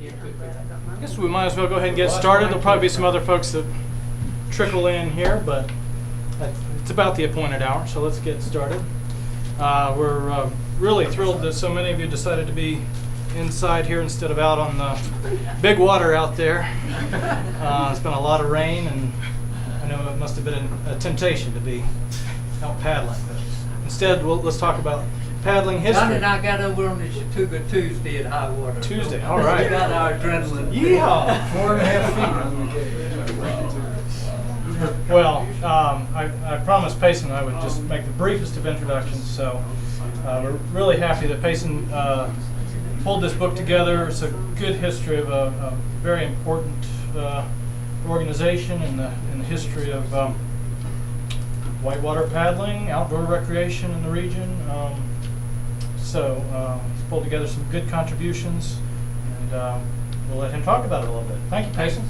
I guess we might as well go ahead and get started. There'll probably be some other folks that trickle in here, but it's about the appointed hour, so let's get started. We're really thrilled that so many of you decided to be inside here instead of out on the big water out there. It's been a lot of rain, and I know it must have been a temptation to be out paddling. But instead, let's talk about paddling history. John and I got over on the Chattooga Tuesday at high water. Tuesday, all right. We got our adrenaline. Yeehaw! 4.5 feet. Well, I promised Payson I would just make the briefest of introductions, so we're really happy that Payson pulled this book together. It's a good history of a very important organization in the history of whitewater paddling, outdoor recreation in the region. So he's pulled together some good contributions, and we'll let him talk about it a little bit. Thank you, Payson.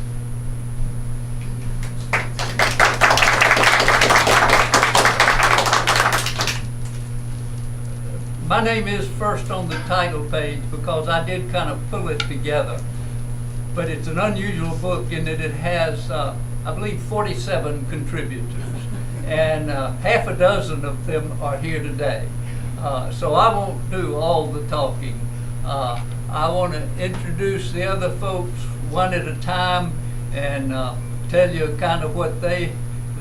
My name is first on the title page because I did kind of pull it together. But it's an unusual book in that it has, I believe, 47 contributors. And half a dozen of them are here today. So I won't do all the talking. I want to introduce the other folks one at a time and tell you kind of what they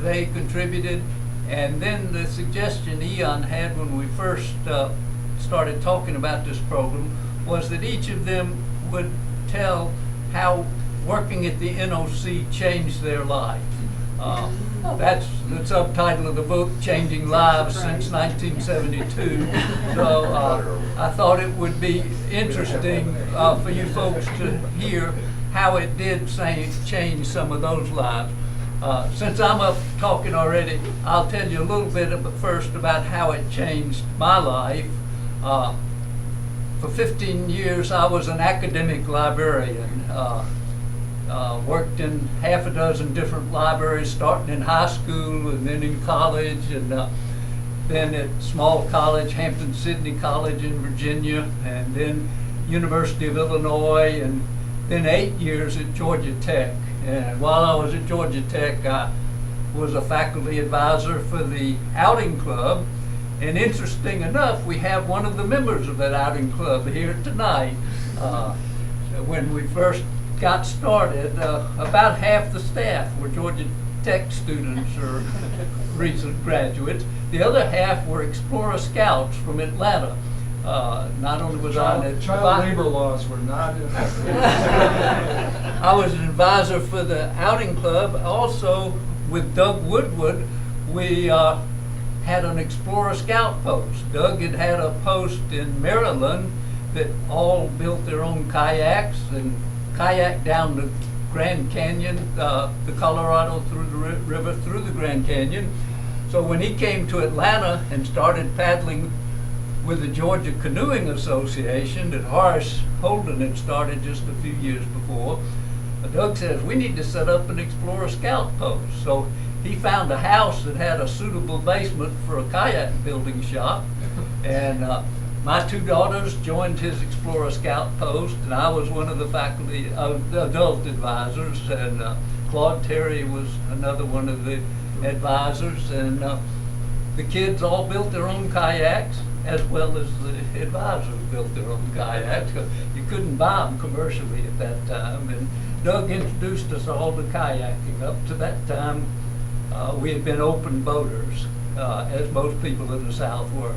contributed. And then the suggestion Eon had when we first started talking about this program was that each of them would tell how working at the NOC changed their life. That's the subtitle of the book, Changing Lives Since 1972. So I thought it would be interesting for you folks to hear how it did change some of those lives. Since I'm up talking already, I'll tell you a little bit first about how it changed my life. For 15 years, I was an academic librarian. Worked in half a dozen different libraries, starting in high school and then in college, and then at small college, Hampton-Sydney College in Virginia, and then University of Illinois, and then 8 years at Georgia Tech. And while I was at Georgia Tech, I was a faculty advisor for the outing club. And interesting enough, we have one of the members of that outing club here tonight. When we first got started, about half the staff were Georgia Tech students or recent graduates. The other half were Explorer Scouts from Atlanta. Not only was child labor laws were not in I was an advisor for the outing club. Also, with Doug Woodward, we had an Explorer Scout post. Doug had a post in Maryland that all built their own kayaks and kayak down the Grand Canyon, the Colorado through the river through the Grand Canyon. So when he came to Atlanta and started paddling with the Georgia Canoeing Association that Horace Holden had started just a few years before, Doug says, we need to set up an Explorer Scout post. So he found a house that had a suitable basement for a kayak building shop, and my two daughters joined his Explorer Scout post, and I was one of the faculty adult advisors, and Claude Terry was another one of the advisors, and the kids all built their own kayaks as well as the advisors built their own kayaks. You couldn't buy them commercially at that time, and Doug introduced us all to kayaking. Up to that time, we had been open boaters, as most people in the South were.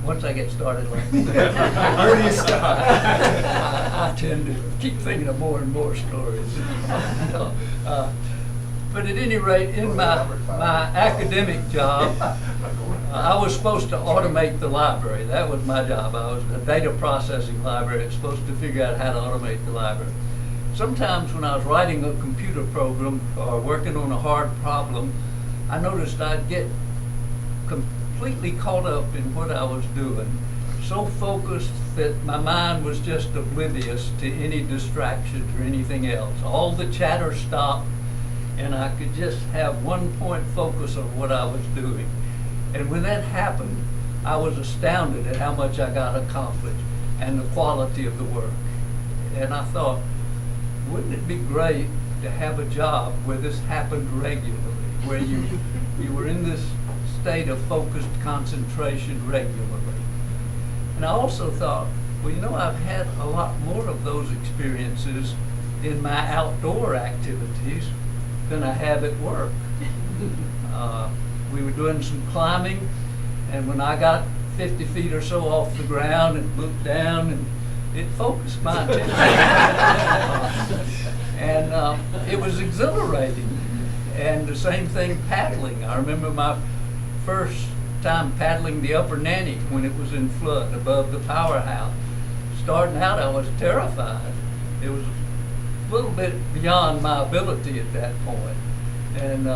Once I get started like that, Where do you stop? I tend to keep thinking of more and more stories. But at any rate, in my academic job, I was supposed to automate the library. That was my job. I was a data processing library. I was supposed to figure out how to automate the library. Sometimes when I was writing a computer program or working on a hard problem, I noticed I'd get completely caught up in what I was doing, so focused that my mind was just oblivious to any distractions or anything else. All the chatter stopped, and I could just have one point focus on what I was doing. And when that happened, I was astounded at how much I got accomplished. and the quality of the work. And I thought, wouldn't it be great to have a job where this happened regularly, where you were in this state of focused concentration regularly. And I also thought, well, you know, I've had a lot more of those experiences in my outdoor activities than I have at work. We were doing some climbing, and when I got 50 feet or so off the ground and looked down, and it focused my attention. And it was exhilarating. And the same thing paddling. I remember my first time paddling the Upper Nanny when it was in flood above the powerhouse. Starting out, I was terrified. It was a little bit beyond my ability at that point. And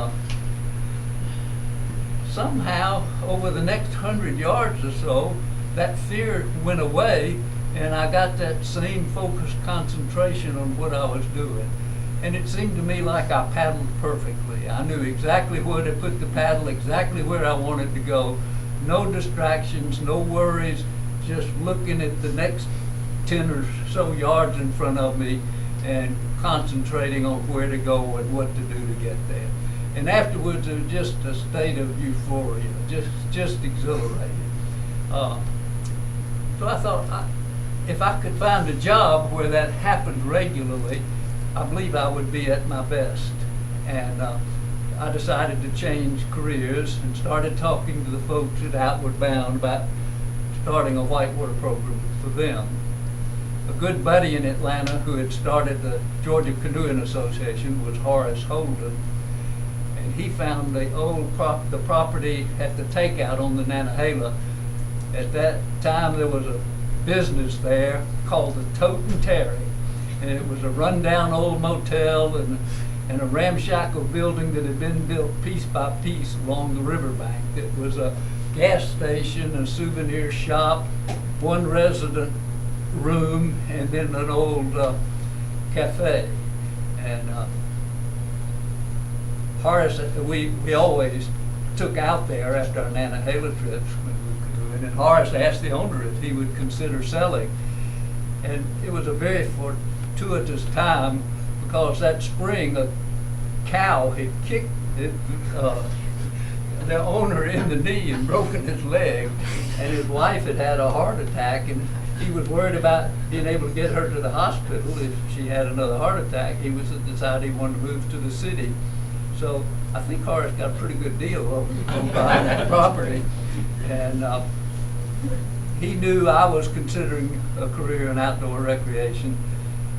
somehow, over the next 100 yards or so, that fear went away, and I got that same focused concentration on what I was doing. And it seemed to me like I paddled perfectly. I knew exactly where to put the paddle, exactly where I wanted to go. No distractions, no worries, just looking at the next 10 or so yards in front of me and concentrating on where to go and what to do to get there. And afterwards, it was just a state of euphoria, just exhilarating. So I thought, if I could find a job where that happened regularly, I believe I would be at my best. And I decided to change careers and started talking to the folks at Outward Bound about starting a whitewater program for them. A good buddy in Atlanta who had started the Georgia Canoeing Association was Horace Holden. And he found the old the property at the takeout on the Nantahala. At that time, there was a business there called the Tote and Terry, and it was a rundown old motel and a ramshackle building that had been built piece by piece along the riverbank. It was a gas station, a souvenir shop, one resident room, and then an old cafe. And Horace, we always took out there after our Nantahala trips when we were canoeing, and Horace asked the owner if he would consider selling. And it was a very fortuitous time, because that spring a cow had kicked the owner in the knee and broken his leg, and his wife had had a heart attack, and he was worried about being able to get her to the hospital if she had another heart attack. He decided he wanted to move to the city. So I think Horace got a pretty good deal on buying that property. And he knew I was considering a career in outdoor recreation.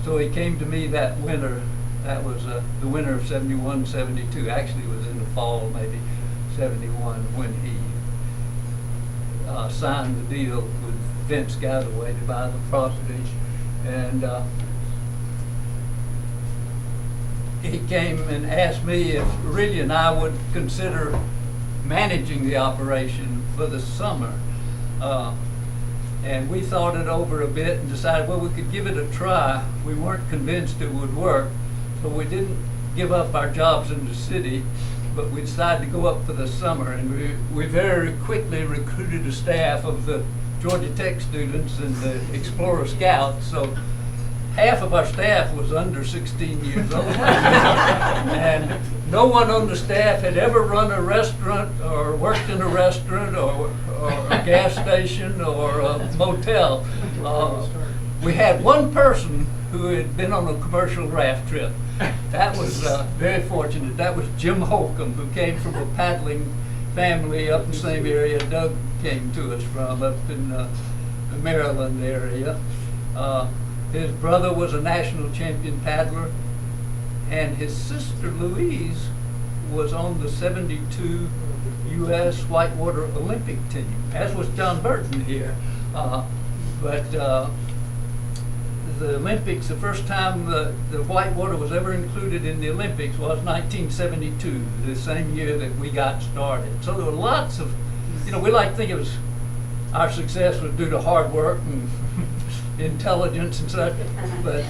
So he came to me that winter. That was the winter of 71, 72. Actually, it was in the fall, maybe 71, when he signed the deal with Vince Galloway to buy the property. And he came and asked me if Riley and I would consider managing the operation for the summer. And we thought it over a bit and decided, well, we could give it a try. We weren't convinced it would work, so we didn't give up our jobs in the city, but we decided to go up for the summer. And we very quickly recruited a staff of the Georgia Tech students and the Explorer Scouts. So half of our staff was under 16 years old. And no one on the staff had ever run a restaurant or worked in a restaurant or a gas station or a motel. We had one person who had been on a commercial raft trip. That was very fortunate. That was Jim Holcomb, who came from a paddling family up in the same area Doug came to us from, up in the Maryland area. His brother was a national champion paddler, and his sister Louise was on the 72 U.S. Whitewater Olympic team, as was John Burton here. But the Olympics, the first time the whitewater was ever included in the Olympics was 1972, the same year that we got started. So there were lots of, we like to think it was our success was due to hard work and intelligence and such, but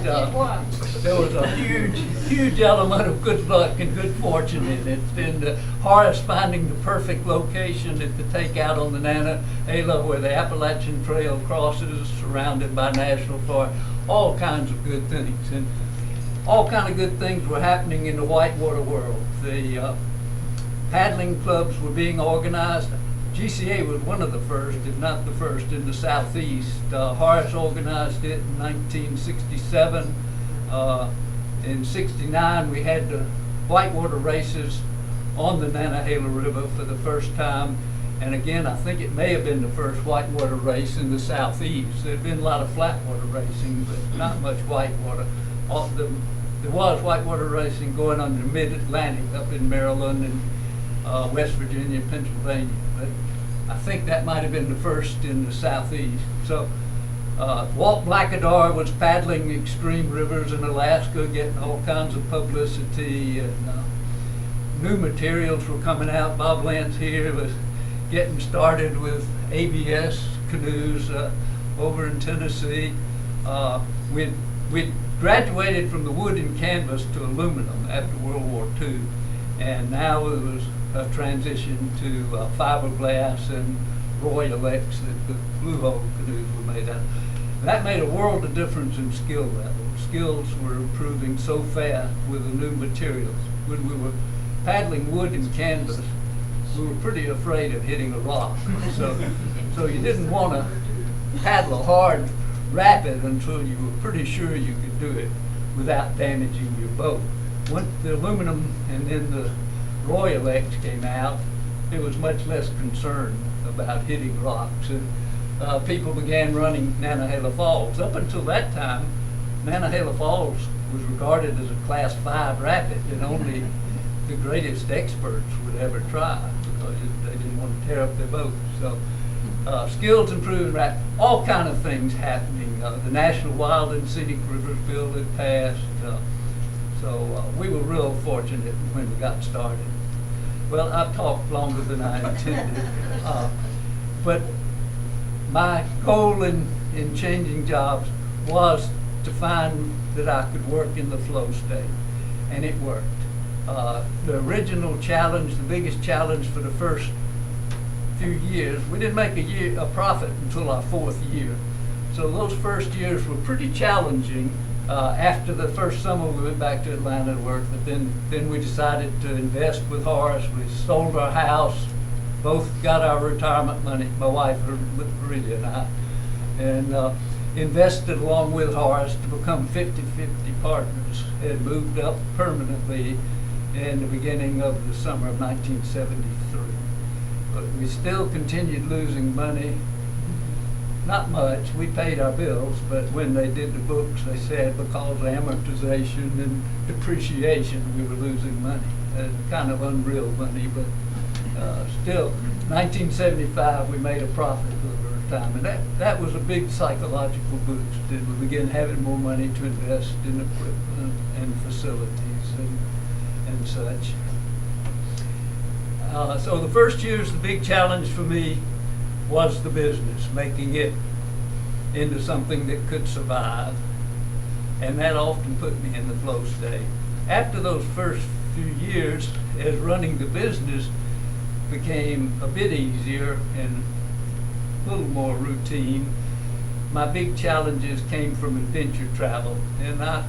there was a huge element of good luck and good fortune in it. And Horace finding the perfect location to take out on the Nantahala where the Appalachian Trail crosses, surrounded by national forest, all kinds of good things. And all kinds of good things were happening in the whitewater world. The paddling clubs were being organized. GCA was one of the first, if not the first, in the Southeast. Horace organized it in 1967. In 69, we had the whitewater races on the Nantahala River for the first time. And again, I think it may have been the first whitewater race in the Southeast. There had been a lot of flatwater racing, but not much whitewater. There was whitewater racing going on the mid-Atlantic up in Maryland and West Virginia and Pennsylvania. But I think that might have been the first in the Southeast. So Walt Blackadar was paddling extreme rivers in Alaska, getting all kinds of publicity, and new materials were coming out. Bob Lance here was getting started with ABS canoes over in Tennessee. We'd graduated from the wood and canvas to aluminum after World War II, and now it was a transition to fiberglass and Royal X that the blue hole canoes were made out of. That made a world of difference in skill level. Skills were improving so fast with the new materials. When we were paddling wood and canvas, we were pretty afraid of hitting a rock. So you didn't want to paddle a hard rapid until you were pretty sure you could do it without damaging your boat. Once the aluminum and then the Royal X came out, there was much less concern about hitting rocks, and people began running Nantahala Falls. Up until that time, Nantahala Falls was regarded as a Class 5 rapid, and only the greatest experts would ever try because they didn't want to tear up their boats. So skills improving, all kind of things happening. The National Wild and Scenic Rivers Bill had passed, so we were real fortunate when we got started. Well, I've talked longer than I intended, but my goal in changing jobs was to find that I could work in the flow state, and it worked. The original challenge, the biggest challenge for the first few years, we didn't make a profit until our 4th year. So those first years were pretty challenging. After the first summer, we went back to Atlanta to work, but then we decided to invest with Horace. We sold our house, both got our retirement money, my wife, Aurelia, and I, and invested along with Horace to become 50-50 partners. Had moved up permanently in the beginning of the summer of 1973. But we still continued losing money. Not much. We paid our bills, but when they did the books, they said because of amortization and depreciation, we were losing money. Kind of unreal money, but still, 1975, we made a profit over time, and that was a big psychological boost. And we began having more money to invest in equipment and facilities and such. So the first years, the big challenge for me was the business, making it into something that could survive. And that often put me in the flow state. After those first few years, as running the business became a bit easier and a little more routine, my big challenges came from adventure travel. And I,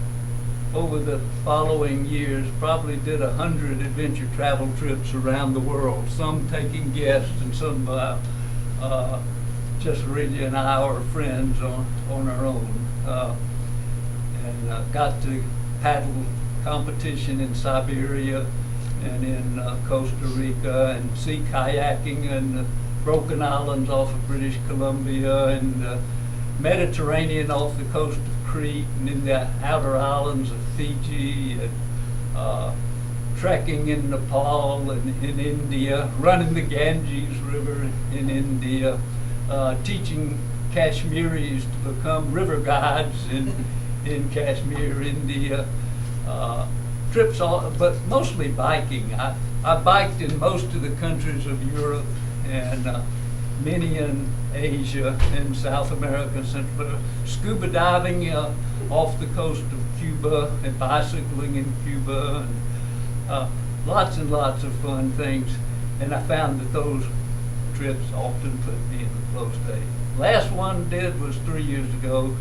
over the following years, probably did 100 adventure travel trips around the world, some taking guests and some by just Aurelia and I or friends on our own. And got to paddle competition in Siberia and in Costa Rica, and sea kayaking in the Broken Islands off of British Columbia, and Mediterranean off the coast of Crete, and in the outer islands of Fiji, and trekking in Nepal and in India, running the Ganges River in India, teaching Kashmiris to become river guides in Kashmir, India. Trips, but mostly biking. I biked in most of the countries of Europe and many in Asia and South America, Central, scuba diving off the coast of Cuba and bicycling in Cuba, and lots and lots of fun things. And I found that those trips often put me in a flow state. Last one did was 3 years ago,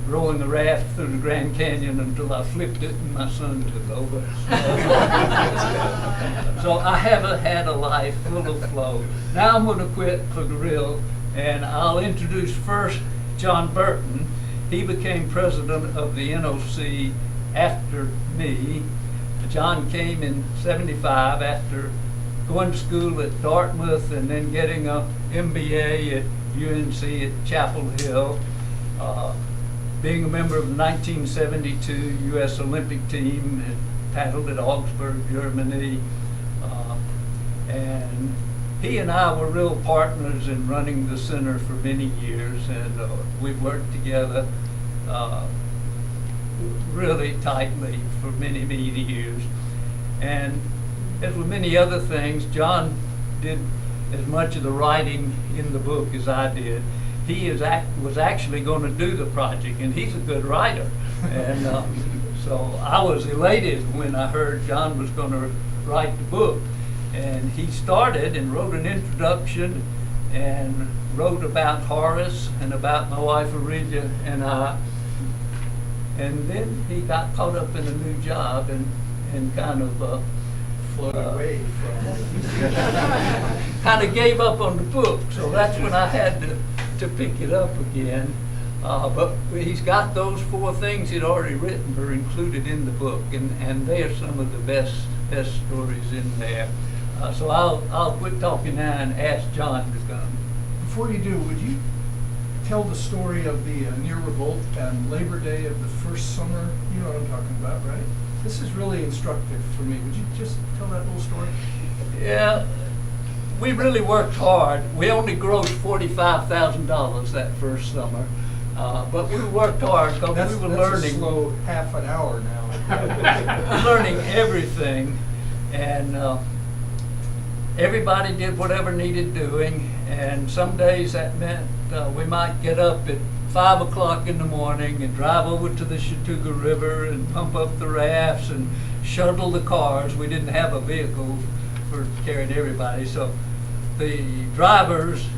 rowing a raft through the Grand Canyon until I flipped it and my son took over. So I haven't had a life full of flow. Now I'm going to quit for the real, and I'll introduce first John Burton. He became president of the NOC after me. John came in '75 after going to school at Dartmouth and then getting a MBA at UNC at Chapel Hill. Being a member of the 1972 U.S. Olympic team, and paddled at Augsburg, Germany. And he and I were real partners in running the center for many years, and we've worked together really tightly for many, many years. And as with many other things, John did as much of the writing in the book as I did. He was actually going to do the project, and he's a good writer. And so I was elated when I heard John was going to write the book. And he started and wrote an introduction and wrote about Horace and about my wife Aurelia and I. And then he got caught up in a new job and kind of Float away from. kind of gave up on the book. So that's when I had to pick it up again. But he's got those 4 things he'd already written are included in the book, and they are some of the best stories in there. So I'll quit talking now and ask John to come. Before you do, would you tell the story of the near revolt and Labor Day of the first summer? You know what I'm talking about, right? This is really instructive for me. Would you just tell that little story? Yeah, we really worked hard. We only grossed $45,000 that first summer, but we worked hard because we were learning. That's a slow half an hour now. Learning everything, and everybody did whatever needed doing. And some days that meant we might get up at 5 o'clock in the morning and drive over to the Chattooga River and pump up the rafts and shuttle the cars. We didn't have a vehicle for carrying everybody, so the drivers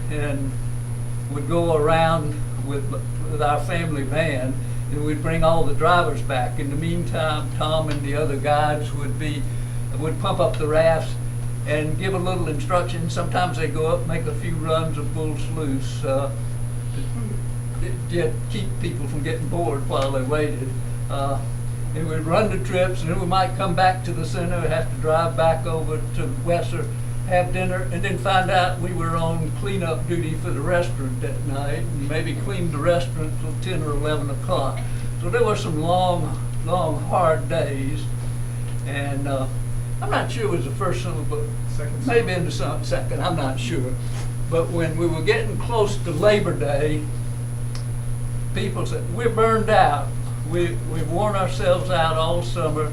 would go around with our family van, and we'd bring all the drivers back. In the meantime, Tom and the other guides would pump up the rafts and give a little instruction. Sometimes they go up, make a few runs of Bull Sluice, to keep people from getting bored while they waited. And we'd run the trips, and then we might come back to the center, have to drive back over to Wesser, have dinner, and then find out we were on cleanup duty for the restaurant that night, and maybe cleaned the restaurant till 10 or 11 o'clock. So there were some long, hard days. And I'm not sure it was the first summer, but maybe in the second, I'm not sure. But when we were getting close to Labor Day, people said, we're burned out. We've worn ourselves out all summer,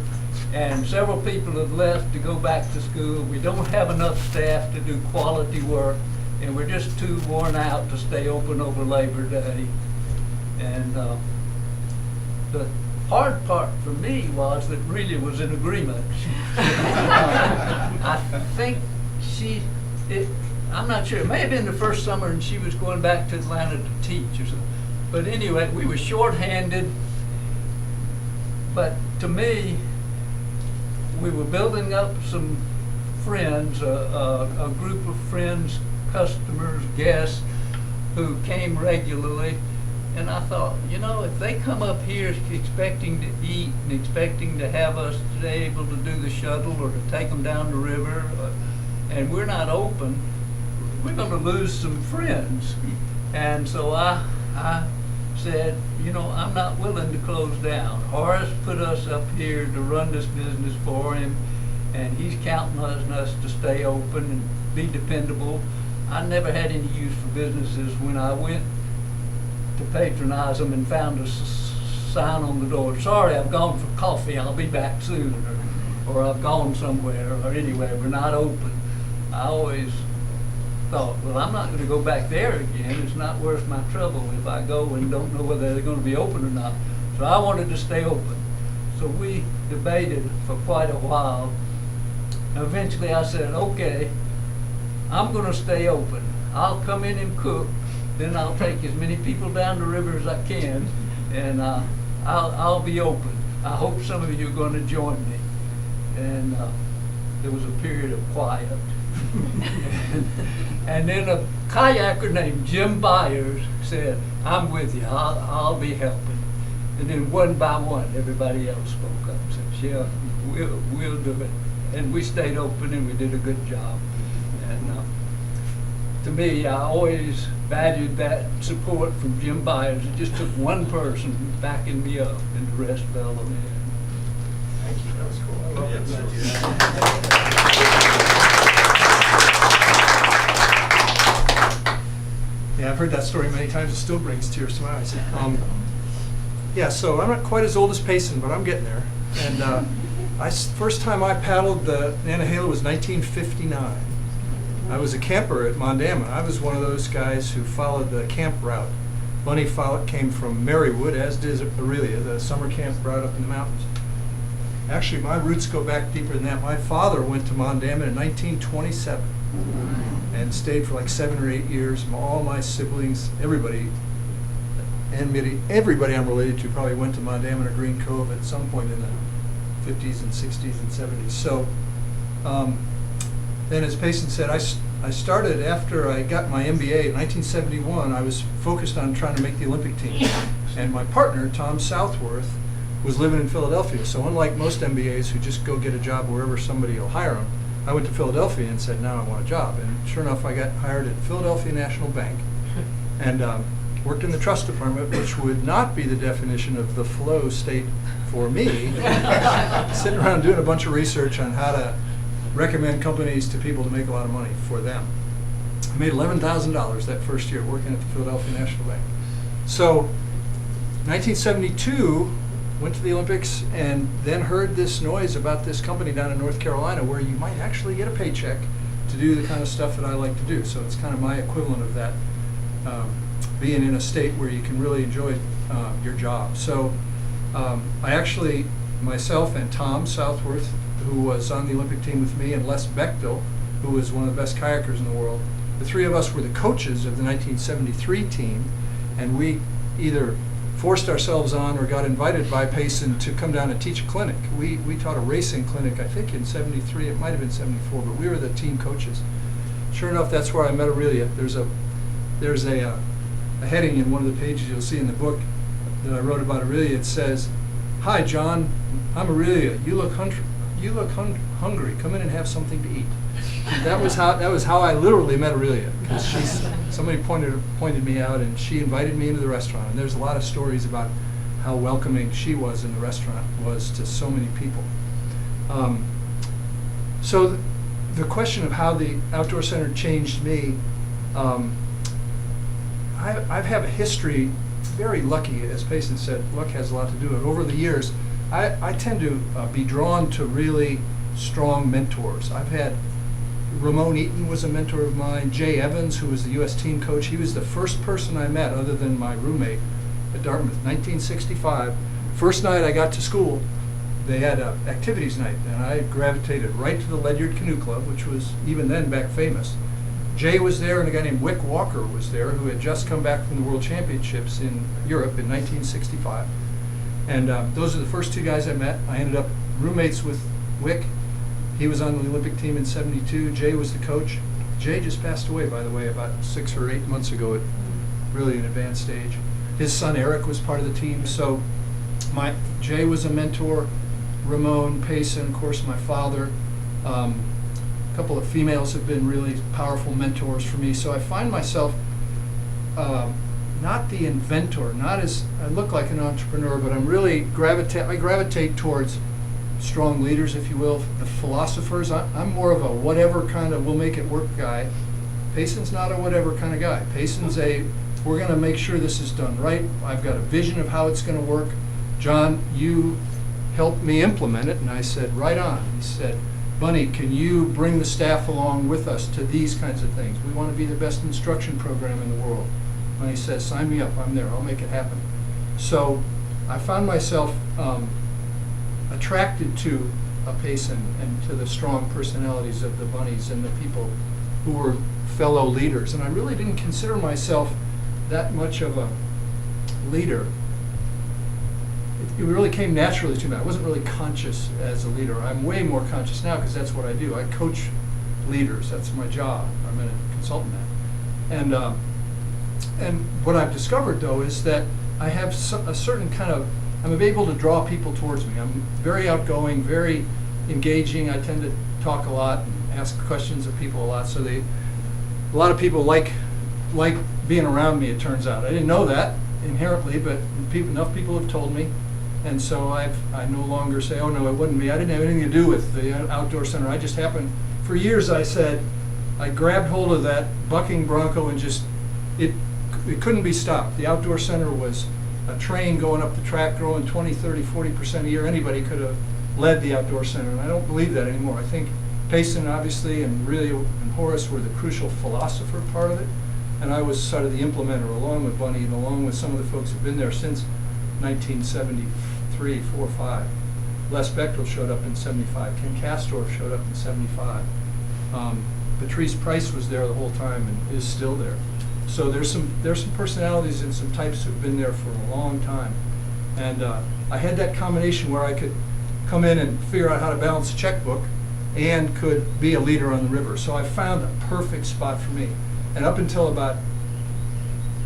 and several people have left to go back to school. We don't have enough staff to do quality work, and we're just too worn out to stay open over Labor Day. And the hard part for me was that Aurelia was in agreement. I think I'm not sure, it may have been the first summer and she was going back to Atlanta to teach or something. But anyway, we were shorthanded. But to me, we were building up some friends, a group of friends, customers, guests who came regularly. And I thought, if they come up here expecting to eat and expecting to have us today able to do the shuttle or to take them down the river, and we're not open, we're going to lose some friends. And so I said, I'm not willing to close down. Horace put us up here to run this business for him, and he's counting on us to stay open and be dependable. I never had any use for businesses when I went to patronize them and found a sign on the door, sorry, I've gone for coffee, I'll be back soon, or I've gone somewhere, or anyway, we're not open. I always thought, well, I'm not gonna go back there again. It's not worth my trouble if I go and don't know whether they're gonna be open or not. So I wanted to stay open. So we debated for quite a while. Eventually I said, okay, I'm gonna stay open. I'll come in and cook, then I'll take as many people down the river as I can, and I'll be open. I hope some of you are gonna join me. And there was a period of quiet. And then a kayaker named Jim Byers said, I'm with you, I'll be helping. And then one by one, everybody else spoke up and said, yeah, we'll do it. And we stayed open and we did a good job. And to me, I always valued that support from Jim Byers. It just took one person backing me up and the rest fell on in. Thank you, that was cool. I love Yeah, that. Yeah, I've heard that story many times. It still brings tears to my eyes. Yeah, so I'm not quite as old as Payson, but I'm getting there. And first time I paddled the Nantahala was 1959. I was a camper at Mondama. I was one of those guys who followed the camp route. Bunny came from Marywood, as did Aurelia, the summer camp route up in the mountains. Actually, my roots go back deeper than that. My father went to Mondama in 1927 and stayed for like 7 or 8 years. All my siblings, everybody I'm related to probably went to Mondama or Green Cove at some point in the 50s and 60s and 70s. So then, as Payson said, I started after I got my MBA in 1971. I was focused on trying to make the Olympic team. And my partner, Tom Southworth, was living in Philadelphia. So unlike most MBAs who just go get a job wherever somebody will hire them, I went to Philadelphia and said, now I want a job. And sure enough, I got hired at Philadelphia National Bank and worked in the trust department, which would not be the definition of the flow state for me. Sitting around doing a bunch of research on how to recommend companies to people to make a lot of money for them. I made $11,000 that first year working at the Philadelphia National Bank. So 1972, went to the Olympics and then heard this noise about this company down in North Carolina where you might actually get a paycheck to do the kind of stuff that I like to do. So it's kind of my equivalent of that, being in a state where you can really enjoy your job. So I actually, myself and Tom Southworth, who was on the Olympic team with me, and Les Bechtel, who was one of the best kayakers in the world, the three of us were the coaches of the 1973 team, and we either forced ourselves on or got invited by Payson to come down and teach a clinic. We taught a racing clinic, I think in 73, it might have been 74, but we were the team coaches. Sure enough, that's where I met Aurelia. There's a heading in one of the pages you'll see in the book that I wrote about Aurelia. It says, "Hi John, I'm Aurelia. You look hungry. Come in and have something to eat." That was how I literally met Aurelia, because somebody pointed me out, and she invited me into the restaurant. And there's a lot of stories about how welcoming she was in the restaurant was to so many people. So the question of how the Outdoor Center changed me, I've had a history, very lucky, as Payson said, luck has a lot to do with it. Over the years, I tend to be drawn to really strong mentors. I've had Ramon Eaton was a mentor of mine. Jay Evans, who was the U.S. team coach, he was the first person I met other than my roommate at Dartmouth, 1965. First night I got to school, they had an activities night, and I gravitated right to the Ledyard Canoe Club, which was even then back famous. Jay was there, and a guy named Wick Walker was there, who had just come back from the World Championships in Europe in 1965. And those are the first two guys I met. I ended up roommates with Wick. He was on the Olympic team in 72. Jay was the coach. Jay just passed away, by the way, about 6 or 8 months ago at really an advanced stage. His son Eric was part of the team. So Jay was a mentor. Ramon, Payson, of course, my father. A couple of females have been really powerful mentors for me. So I find myself not the inventor, not as I look like an entrepreneur, but I'm really gravitate towards strong leaders, if you will, the philosophers. I'm more of a whatever kind of we'll make it work guy. Payson's not a whatever kind of guy. Payson's we're going to make sure this is done right. I've got a vision of how it's going to work. John, you helped me implement it. And I said, right on. He said, Bunny, can you bring the staff along with us to these kinds of things? We want to be the best instruction program in the world. Bunny says, sign me up, I'm there, I'll make it happen. So I found myself attracted to Payson and to the strong personalities of the bunnies and the people who were fellow leaders. And I really didn't consider myself that much of a leader. It really came naturally to me. I wasn't really conscious as a leader. I'm way more conscious now because that's what I do. I coach leaders. That's my job. I'm a consultant now. And what I've discovered, though, is that I have a certain kind of, I'm able to draw people towards me. I'm very outgoing, very engaging. I tend to talk a lot and ask questions of people a lot. So a lot of people like being around me, it turns out. I didn't know that inherently, but enough people have told me. And so I no longer say, oh no, it wasn't me. I didn't have anything to do with the outdoor center. I just happened, for years I grabbed hold of that bucking bronco and just, it couldn't be stopped. The outdoor center was a train going up the track, growing 20, 30, 40% a year. Anybody could have led the outdoor center, and I don't believe that anymore. I think Payson, obviously, and Horace were the crucial philosopher part of it, and I was sort of the implementer along with Bunny and along with some of the folks who've been there since 1973, 4, 5. Les Bechtel showed up in 75. Ken Castorf showed up in 75. Patrice Price was there the whole time and is still there. So there's some personalities and some types who've been there for a long time. And I had that combination where I could come in and figure out how to balance a checkbook and could be a leader on the river. So I found a perfect spot for me. And up until about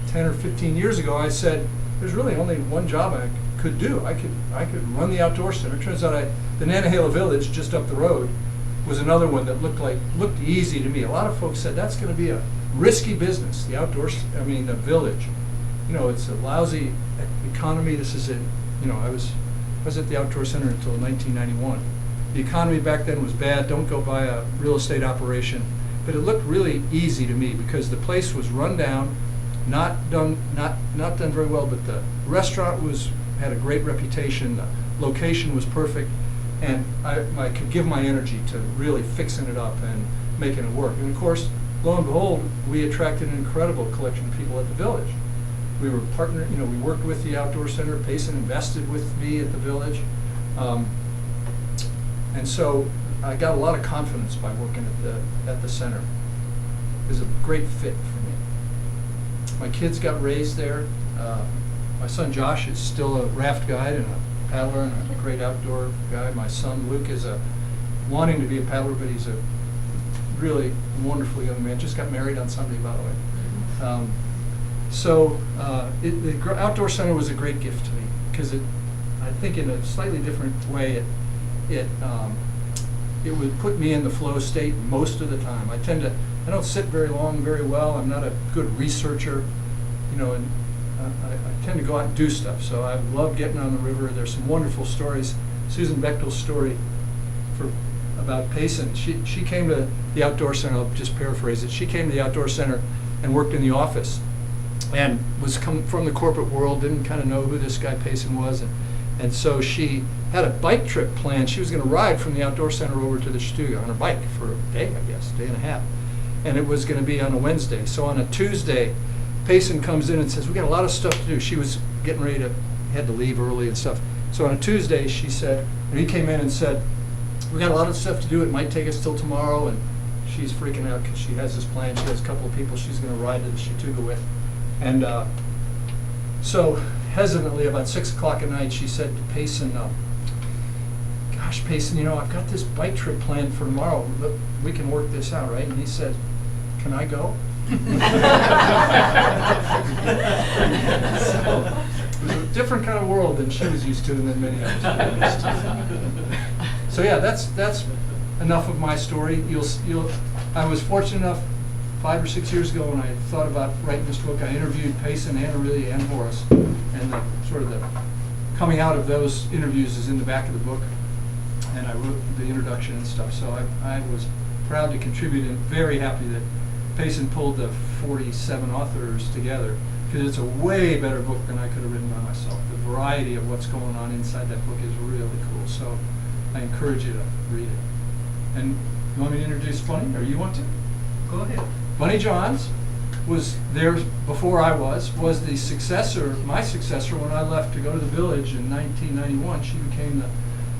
10 or 15 years ago, I said, there's really only one job I could do. I could run the outdoor center. It turns out the Nantahala Village just up the road was another one that looked easy to me. A lot of folks said that's going to be a risky business. The village. It's a lousy economy. This is it. I was at the outdoor center until 1991. The economy back then was bad. Don't go buy a real estate operation. But it looked really easy to me because the place was run down, not done very well, but the restaurant had a great reputation, the location was perfect, and I could give my energy to really fixing it up and making it work. And of course, lo and behold, we attracted an incredible collection of people at the village. We were we worked with the outdoor center. Payson invested with me at the village. And so I got a lot of confidence by working at the center. It was a great fit for me. My kids got raised there. My son Josh is still a raft guide and a paddler and a great outdoor guy. My son Luke is wanting to be a paddler, but he's a really wonderful young man. Just got married on Sunday, by the way. The outdoor center was a great gift to me because I think in a slightly different way, it would put me in the flow state most of the time. I don't sit very long, very well. I'm not a good researcher, and I tend to go out and do stuff. So I love getting on the river. There's some wonderful stories. Susan Bechtel's story about Payson. She came to the outdoor center. I'll just paraphrase it. She came to the outdoor center and worked in the office, and was come from the corporate world. Didn't kind of know who this guy Payson was, and so she had a bike trip planned. She was going to ride from the outdoor center over to the Stuga on her bike for a day, I guess, day and a half. And it was going to be on a Wednesday. So on a Tuesday, Payson comes in and says, we got a lot of stuff to do. She was getting ready had to leave early and stuff. So on a Tuesday, he came in and said, we got a lot of stuff to do. It might take us till tomorrow. And she's freaking out because she has this plan. She has a couple of people she's going to ride to the Chautauqua with. And so hesitantly, about 6 o'clock at night, she said to Payson, gosh, Payson, I've got this bike trip planned for tomorrow. Look, we can work this out, right? And he said, can I go? So it was a different kind of world than she was used to and than many others were used to. So yeah, that's enough of my story. I was fortunate enough 5 or 6 years ago when I thought about writing this book. I interviewed Payson, Anna and Horace, and the coming out of those interviews is in the back of the book. And I wrote the introduction and stuff, so I was proud to contribute and very happy that Payson pulled the 47 authors together, because it's a way better book than I could have written by myself. The variety of what's going on inside that book is really cool, so I encourage you to read it. And you want me to introduce Bunny, or you want to? Go ahead. Bunny Johns was there before I was the successor, my successor, when I left to go to the village in 1991. She became the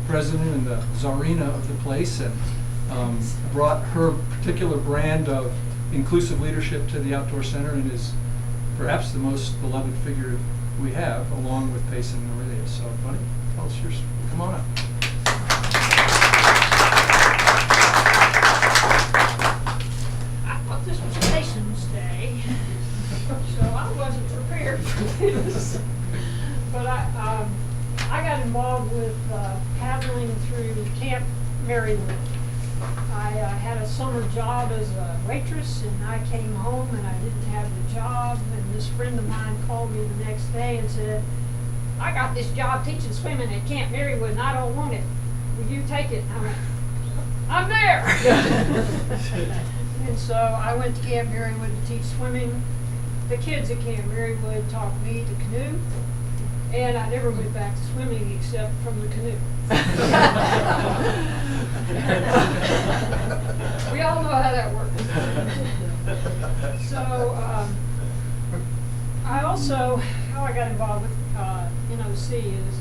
president and the czarina of the place, and brought her particular brand of inclusive leadership to the Outdoor Center, and is perhaps the most beloved figure we have, along with Payson and Aurelia. So, Bunny, tell us yours. Come on up. I thought this was Payson's day, so I wasn't prepared for this. But I got involved with paddling through Camp Marywood. I had a summer job as a waitress, and I came home and I didn't have the job, and this friend of mine called me the next day and said, I got this job teaching swimming at Camp Marywood and I don't want it. Will you take it? And I went, I'm there! And so I went to Camp Marywood to teach swimming. The kids at Camp Marywood taught me to canoe, and I never went back to swimming except from the canoe. We all know how that works. So I also, how I got involved with NOC is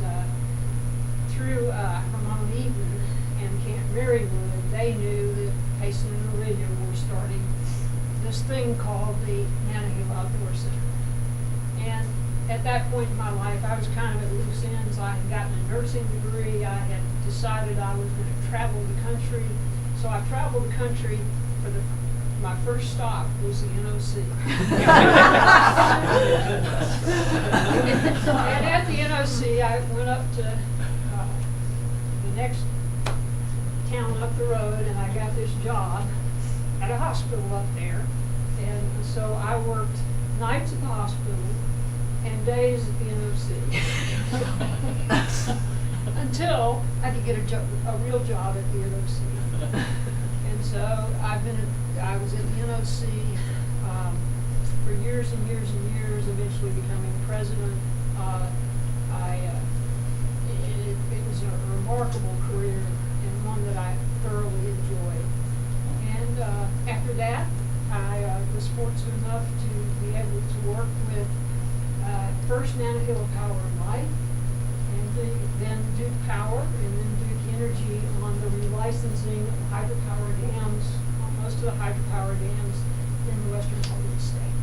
through Ramon Eaton and Camp Marywood. They knew that Payson and Aurelia were starting this thing called the Nantahala Outdoor Center. And at that point in my life, I was kind of at loose ends. I had gotten a nursing degree. I had decided I was going to travel the country. So I traveled the country for my first stop was the NOC. And at the NOC, I went up to the next town up the road, and I got this job at a hospital up there. And so I worked nights at the hospital and days at the NOC until I could get a real job at the NOC. And so I was at the NOC for years and years and years, eventually becoming president. It was a remarkable career and one that I thoroughly enjoyed. And after that, I was fortunate enough to be able to work with first Nantahala Power and Light, and then Duke Power, and then Duke Energy on the relicensing of hydropower dams, on most of the hydropower dams in the western part of the state.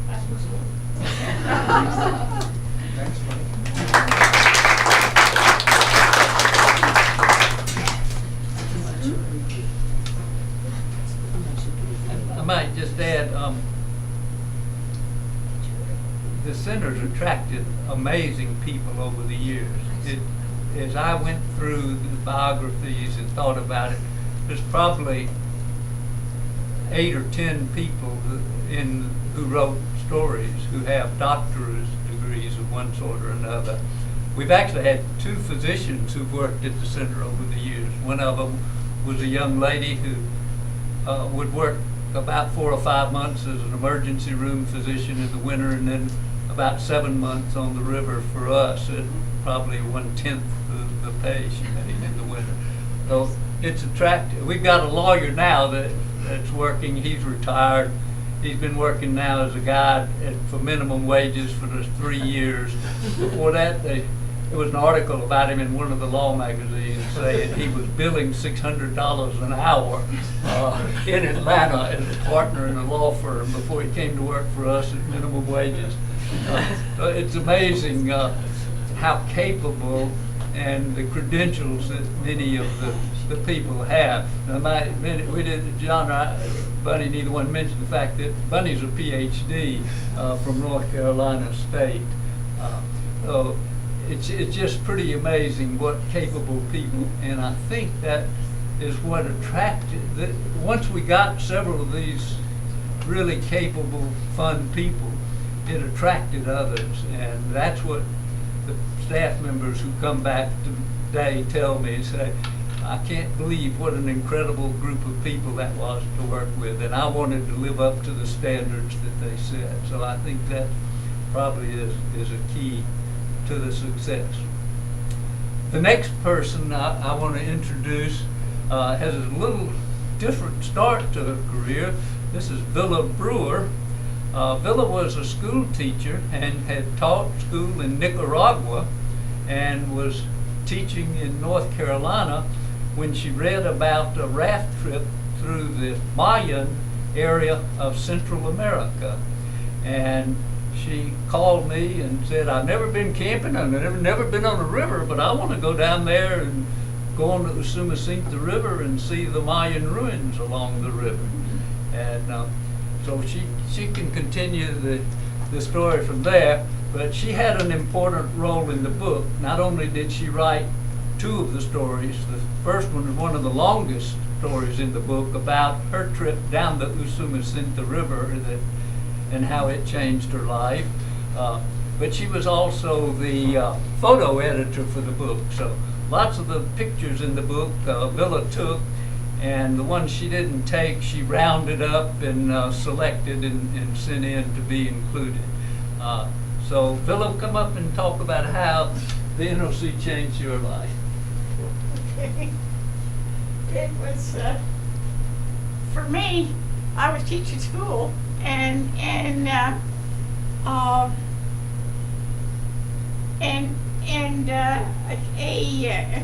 That's what's going. Thanks, Bunny. I might just add, the center's attracted amazing people over the years. As I went through the biographies and thought about it, there's probably 8 or 10 people who wrote stories who have doctorate degrees of one sort or another. We've actually had 2 physicians who've worked at the center over the years. One of them was a young lady who would work about 4 or 5 months as an emergency room physician in the winter, and then about 7 months on the river for us at probably 1/10 of the pay she made in the winter. So it's attractive. We've got a lawyer now that's working. He's retired. He's been working now as a guide for minimum wages for the 3 years. Before that, there was an article about him in one of the law magazines saying he was billing $600 an hour in Atlanta as a partner in a law firm before he came to work for us at minimum wages. So it's amazing how capable and the credentials that many of the people have. Now, John or Bunny, neither one mentioned the fact that Bunny's a PhD from North Carolina State. So it's just pretty amazing what capable people, and I think that is what attracted. Once we got several of these really capable, fun people, it attracted others, and that's what the staff members who come back today tell me. Say, I can't believe what an incredible group of people that was to work with, and I wanted to live up to the standards that they set. So I think that probably is a key to the success. The next person I want to introduce has a little different start to her career. This is Villa Brewer. Villa was a school teacher and had taught school in Nicaragua and was teaching in North Carolina when she read about a raft trip through the Mayan area of Central America. And she called me and said, I've never been camping, I've never been on a river, but I want to go down there and go on to the Usumacinta River and see the Mayan ruins along the river. And so she can continue the story from there, but she had an important role in the book. Not only did she write two of the stories, the first one is one of the longest stories in the book about her trip down the Usumacinta River and how it changed her life. But she was also the photo editor for the book. So lots of the pictures in the book Villa took, and the ones she didn't take, she rounded up and selected and sent in to be included. So Villa, come up and talk about how the NOC changed your life. Okay. It was, for me, I was teaching school, and a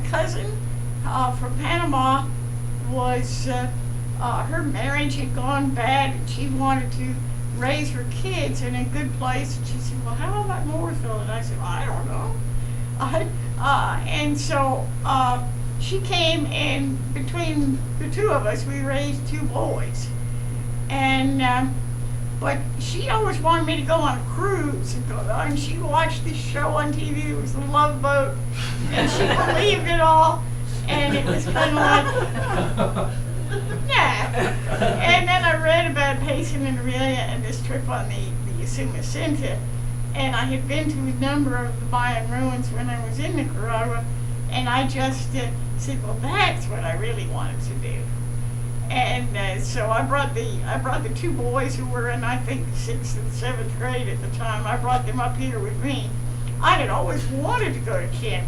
cousin from Panama was, her marriage had gone bad, and she wanted to raise her kids in a good place. And she said, well, how about Mooresville? And I said, well, I don't know. And so she came, and between the two of us, we raised two boys. And but she always wanted me to go on a cruise and she watched this show on TV. It was The Love Boat, and she believed it all. And it was kind of like, nah. And then I read about Payson and Aurelia and this trip on the Usumacinta, and I had been to a number of the Mayan ruins when I was in Nicaragua, and I just said, well, that's what I really wanted to do. And so I brought the two boys who were in, I think, 6th and 7th grade at the time. I brought them up here with me. I had always wanted to go to camp,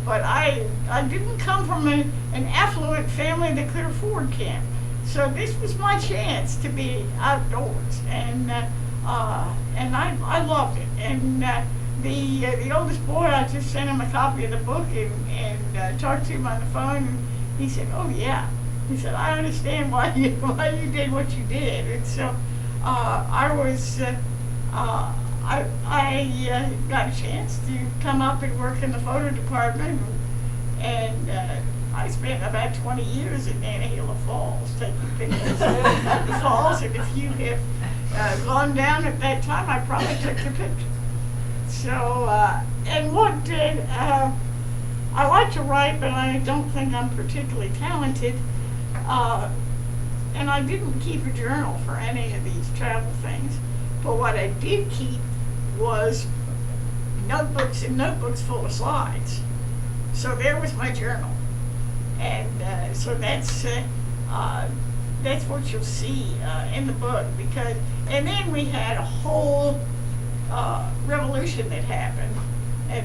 but I didn't come from an affluent family that could afford camp. So this was my chance to be outdoors, and I loved it. And the oldest boy, I just sent him a copy of the book and talked to him on the phone, and he said, oh yeah. He said, I understand why you did what you did. And so I got a chance to come up and work in the photo department, and I spent about 20 years at Nantahala Falls taking pictures of the falls. And if you have gone down at that time, I probably took the picture. So, and what did, I like to write, but I don't think I'm particularly talented. And I didn't keep a journal for any of these travel things, but what I did keep was notebooks and notebooks full of slides. So there was my journal, and so that's what you'll see in the book. And then we had a whole revolution that happened,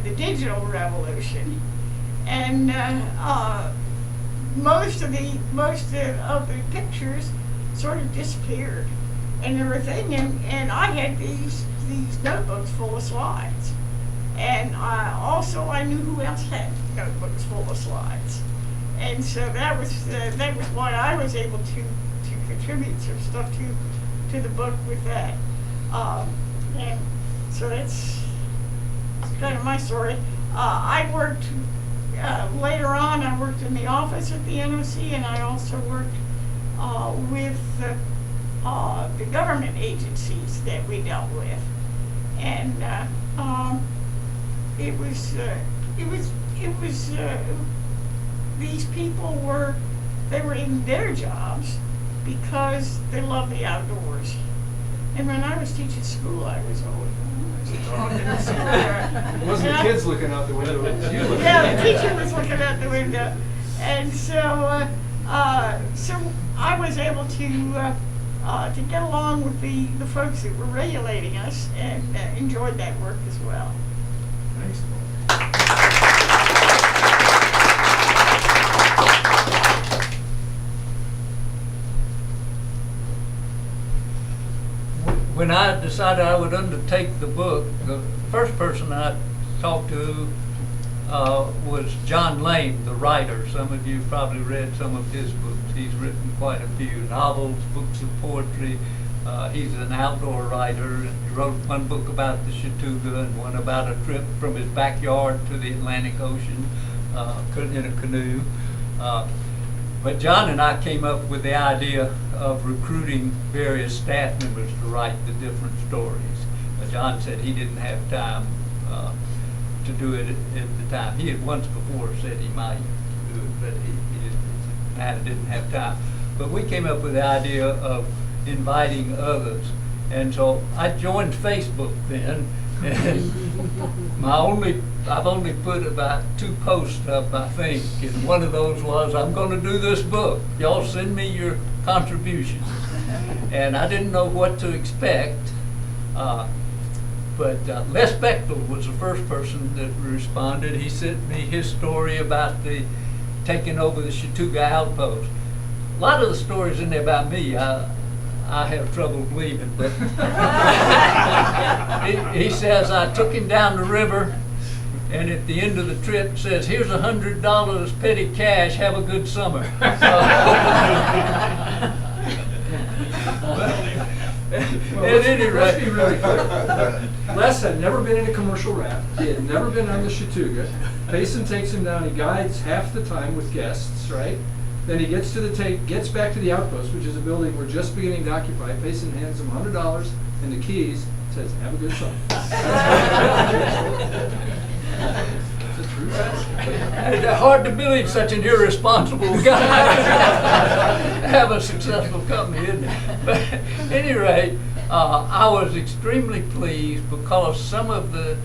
the digital revolution, and most of the pictures sort of disappeared and everything, and I had these notebooks full of slides, and I knew who else had notebooks full of slides, and so that was why I was able to contribute some stuff to the book with that, and so that's kind of my story. I worked. Later on, I worked in the office at the NOC, and I also worked with the government agencies that we dealt with, and it was these people were in their jobs because they love the outdoors. And when I was teaching school, I was always talking to school. It wasn't the kids looking out the window, it was you looking Yeah, the teacher was looking out the window. And so, so I was able to get along with the folks that were regulating us, and enjoyed that work as well. Thanks. decided I would undertake the book, the first person I talked to was John Lane, the writer. Some of you probably read some of his books. He's written quite a few novels, books of poetry. He's an outdoor writer. He wrote one book about the Chattooga and one about a trip from his backyard to the Atlantic Ocean in a canoe. But John and I came up with the idea of recruiting various staff members to write the different stories. John said he didn't have time to do it at the time. He had once before said he might do it, but he didn't have time. But we came up with the idea of inviting others. And so I joined Facebook then, and I've only put about 2 posts up, I think, and one of those was, I'm going to do this book. Y'all send me your contributions. And I didn't know what to expect, but Les Bechtel was the first person that responded. He sent me his story about the taking over the Chattooga outpost. A lot of the stories in there about me, I have trouble believing, but he says I took him down the river, and at the end of the trip says, here's $100 petty cash, have a good summer. At any rate. Let's be really clear. Les had never been in a commercial raft. He had never been on the Chattooga. Payson takes him down. He guides half the time with guests, right? Then he gets back to the outpost, which is a building we're just beginning to occupy. Payson hands him $100 and the keys, says, have a good summer. It's a true fact. It's hard to believe such an irresponsible guy have a successful company, isn't it? But at any rate, I was extremely pleased because some of the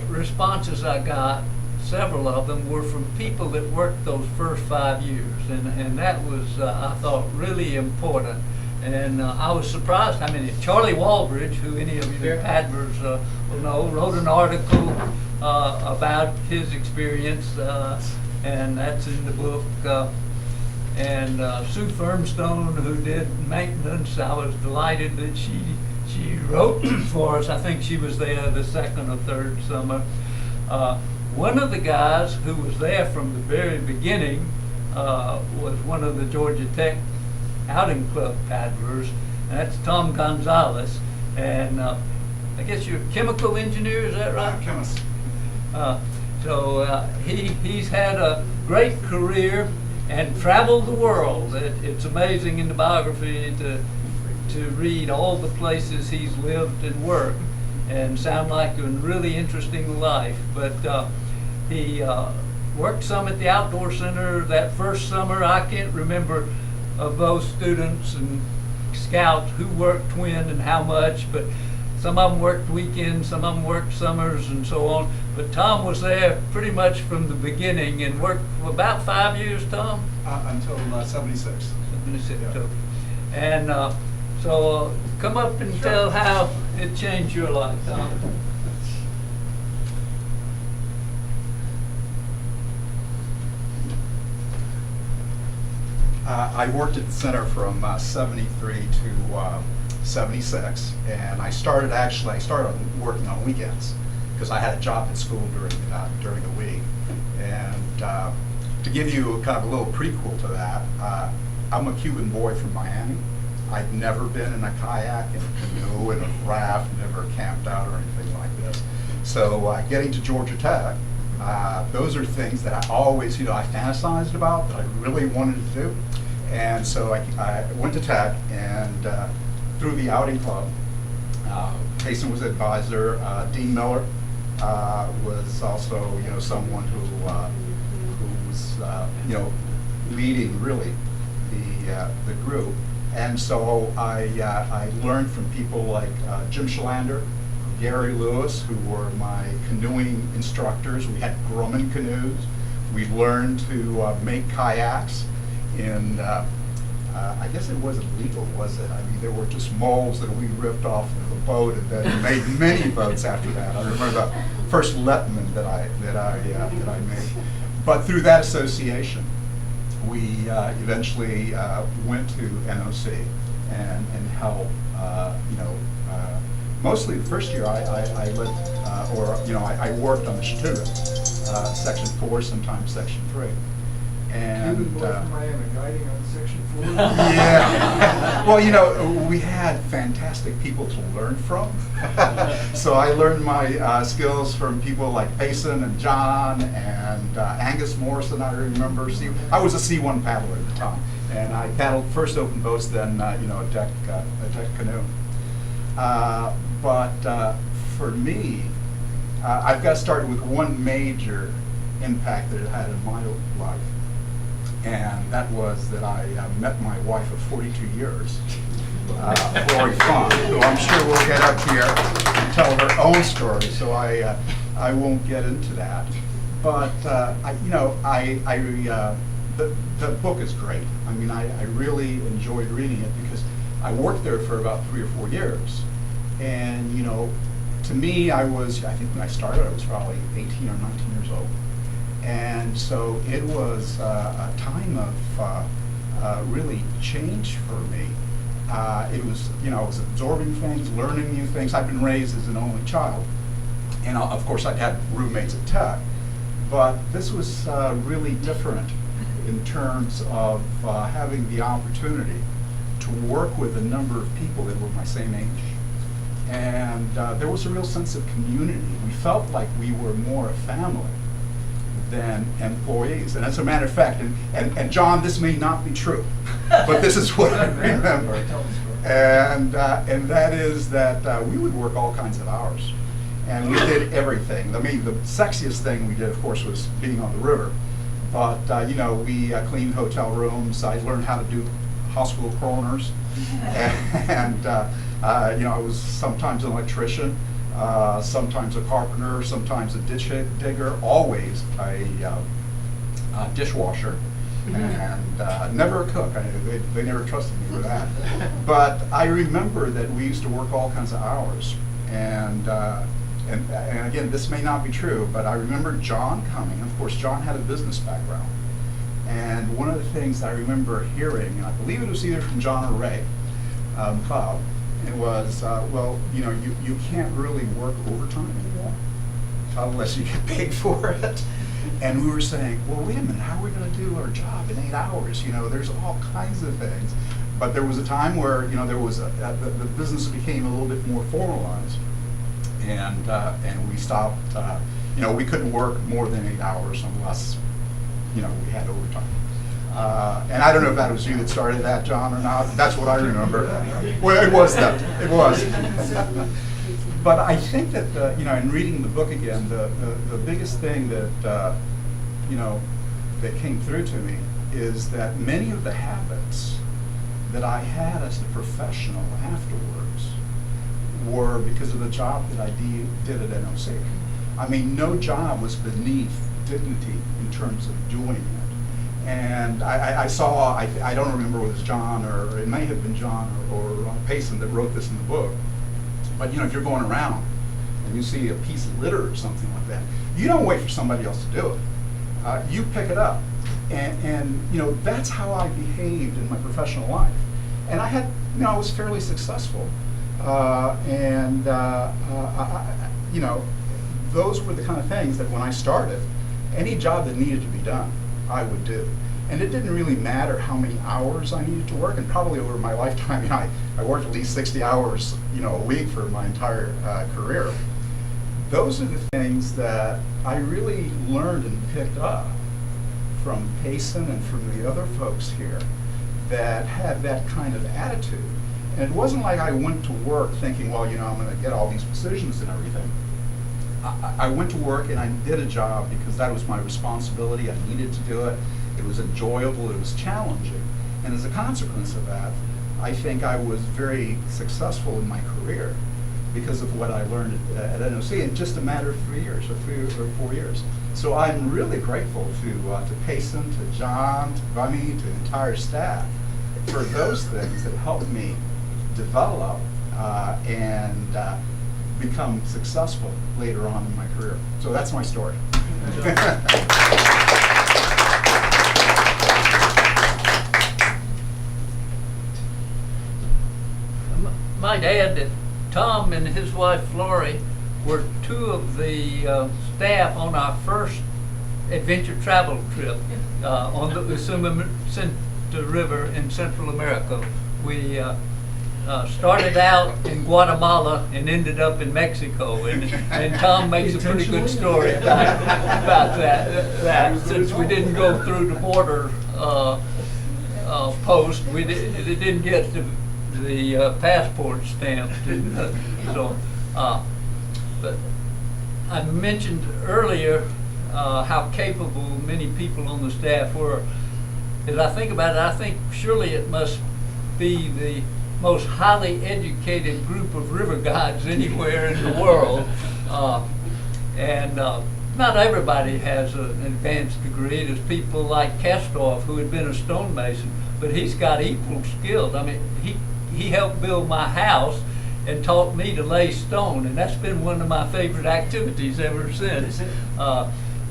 responses I got, several of them, were from people that worked those first 5 years, and that was, I thought, really important. And I was surprised. I mean, Charlie Walbridge, who any of you paddlers will know, wrote an article about his experience, and that's in the book. And Sue Firmstone, who did maintenance, I was delighted that she wrote for us. I think she was there the 2nd or 3rd summer. One of the guys who was there from the very beginning was one of the Georgia Tech Outing Club paddlers, and that's Tom Gonzalez. And I guess you're a chemical engineer, is that right? Chemist. So he's had a great career and traveled the world. It's amazing in the biography to read all the places he's lived and worked, and sound like a really interesting life. But he worked some at the Outdoor Center that first summer. I can't remember of those students and scouts who worked when and how much, but some of them worked weekends, some of them worked summers and so on. But Tom was there pretty much from the beginning and worked for about 5 years, Tom? Until 76. 76, Yeah. okay. And so come up and tell how it changed your life, Tom. I worked at the center from 73 to 76, and I started working on weekends because I had a job at school during the week. And to give you kind of a little prequel to that, I'm a Cuban boy from Miami. I'd never been in a kayak, in a canoe, in a raft, never camped out or anything like this. So getting to Georgia Tech, those are things that I always, I fantasized about, that I really wanted to do. And so I went to Tech, and through the outing club, Payson was advisor. Dean Miller was also, someone who was, leading really the group. And so I learned from people like Jim Shalander, Gary Lewis, who were my canoeing instructors. We had Grumman canoes. We learned to make kayaks in, I guess it wasn't legal, was it? I mean, there were just molds that we ripped off of the boat, and then made many boats after that. I remember the first Lettman that I made. But through that association, we eventually went to NOC and helped, Mostly the first year I led, I worked on the Chattooga, Section 4, sometimes Section 3. And, Cuban boy from Miami guiding on Section 4. yeah. Well, we had fantastic people to learn from. So I learned my skills from people like Payson and John and Angus Morrison, I remember. I was a C1 paddler at the time. And I paddled first open boats, then, a deck canoe. But for me, I've got to start with one major impact that it had in my life. And that was that I met my wife of 42 years, Lori Fong, who I'm sure will get up here and tell her own story, so I won't get into that. But the book is great. I mean, I really enjoyed reading it because I worked there for about 3 or 4 years. And, to me, I think when I started, I was probably 18 or 19 years old. And so it was a time of really change for me. It was, I was absorbing things, learning new things. I've been raised as an only child. And of course, I'd had roommates at Tech. But this was really different in terms of having the opportunity to work with a number of people that were my same age. And there was a real sense of community. We felt like we were more a family than employees. And as a matter of fact, and John, this may not be true, but this is what I remember. And that is that we would work all kinds of hours. And we did everything. I mean, the sexiest thing we did, of course, was being on the river. But, we cleaned hotel rooms. I learned how to do hospital coroners. And I was sometimes an electrician, sometimes a carpenter, sometimes a ditch digger, always a dishwasher, and never a cook. They never trusted me for that. But I remember that we used to work all kinds of hours. And again, this may not be true, but I remember John coming. Of course, John had a business background. And one of the things I remember hearing, and I believe it was either from John or Ray McLeod, it was, you can't really work overtime anymore unless you get paid for it. And we were saying, well, wait a minute, how are we going to do our job in 8 hours? There's all kinds of things. But there was a time where, there was the business became a little bit more formalized. And we stopped, we couldn't work more than 8 hours unless, we had overtime. And I don't know if that was you that started that, John, or not. That's what I remember. Well, it was that. It was. But I think that, in reading the book again, the biggest thing that, that came through to me is that many of the habits that I had as a professional afterwards were because of the job that I did at NOC. I mean, no job was beneath dignity in terms of doing it. And I saw, I don't remember whether it was John or it may have been John or Payson that wrote this in the book. But if you're going around and you see a piece of litter or something like that, you don't wait for somebody else to do it. You pick it up. And that's how I behaved in my professional life. And I had, I was fairly successful. Those were the kind of things that when I started, any job that needed to be done, I would do. And it didn't really matter how many hours I needed to work, and probably over my lifetime, I worked at least 60 hours, a week for my entire career. Those are the things that I really learned and picked up from Payson and from the other folks here that had that kind of attitude. And it wasn't like I went to work thinking, well, I'm going to get all these positions and everything. I went to work and I did a job because that was my responsibility. I needed to do it. It was enjoyable. It was challenging. And as a consequence of that, I think I was very successful in my career because of what I learned at NOC in just a matter of 3 years, or 3 or 4 years. So I'm really grateful to Payson, to John, to Bunny, to the entire staff for those things that helped me develop and become successful later on in my career. So that's my story. Might add that Tom and his wife Flory were two of the staff on our first adventure travel trip on the Usuma River in Central America. We started out in Guatemala and ended up in Mexico, and Tom makes a pretty good story about that since we didn't go through the border post, it didn't get the passport stamped, but I mentioned earlier how capable many people on the staff were. As I think about it, I think surely it must be the most highly educated group of river guides anywhere in the world. And not everybody has an advanced degree. There's people like Kastorf, who had been a stonemason, but he's got equal skills. I mean, he helped build my house and taught me to lay stone, and that's been one of my favorite activities ever since.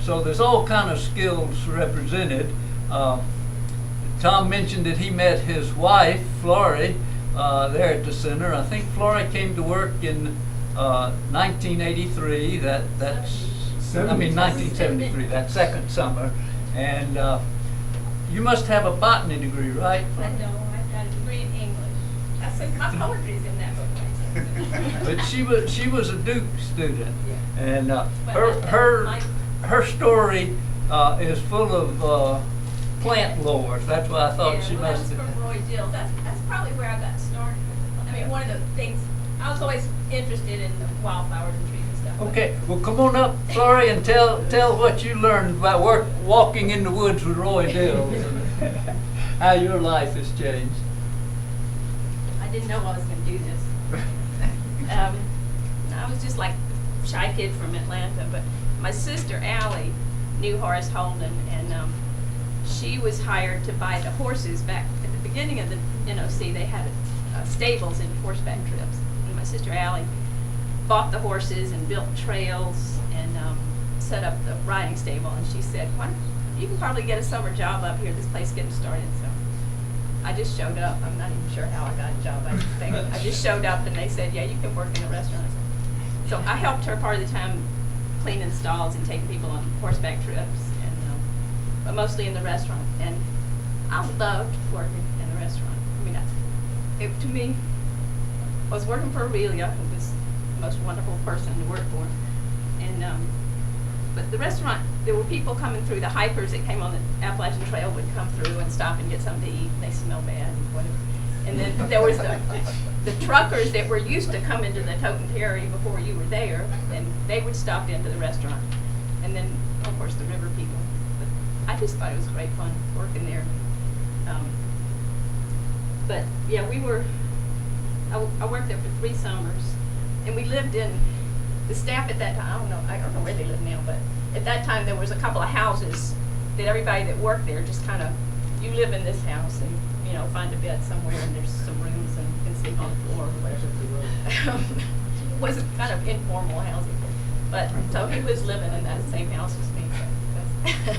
So there's all kind of skills represented. Tom mentioned that he met his wife, Flory, there at the center. I think Flory came to work in 1983. That's 1973. That second summer, and you must have a botany degree, right? I know, I've got a degree in English. I said my poetry's in that book. But she was a Duke student, Yeah. and But her story is full of plant lore. That's why I thought she must That was have. from Roy Dills. That's probably where I got started. I mean, one of the things, I was always interested in the wildflowers and trees and stuff. but- Okay, well, come on up, Flory, and tell what you learned about walking in the woods with Roy Dills, and how your life has changed. I didn't know I was going to do this. I was just like a shy kid from Atlanta, but my sister Allie knew Horace Holden, and she was hired to buy the horses back at the beginning of the NOC. They had stables and horseback trips, and my sister Allie bought the horses and built trails and set up the riding stable. And she said, "Why? You can probably get a summer job up here. This place is getting started." So I just showed up. I'm not even sure how I got a job. I just showed up, and they said, "Yeah, you can work in a restaurant." So I helped her part of the time cleaning stalls and taking people on horseback trips, and but mostly in the restaurant. And I loved working in the restaurant. I mean, to me, I was working for Aurelia, who was the most wonderful person to work for. And but the restaurant, there were people coming through. The hikers that came on the Appalachian Trail would come through and stop and get something to eat. They smell bad and whatever. And then there was the truckers that were used to come into the Tote and Carry before you were there, and they would stop into the restaurant. And then, of course, the river people. But I just thought it was great fun working there. But yeah, I worked there for 3 summers, and we lived in, the staff at that time, I don't know where they live now, but at that time there was a couple of houses that everybody that worked there just kind of, you live in this house and, find a bed somewhere and there's some rooms and you can sleep on the floor or whatever. It was kind of informal housing. But, so he was living in that same house as me. So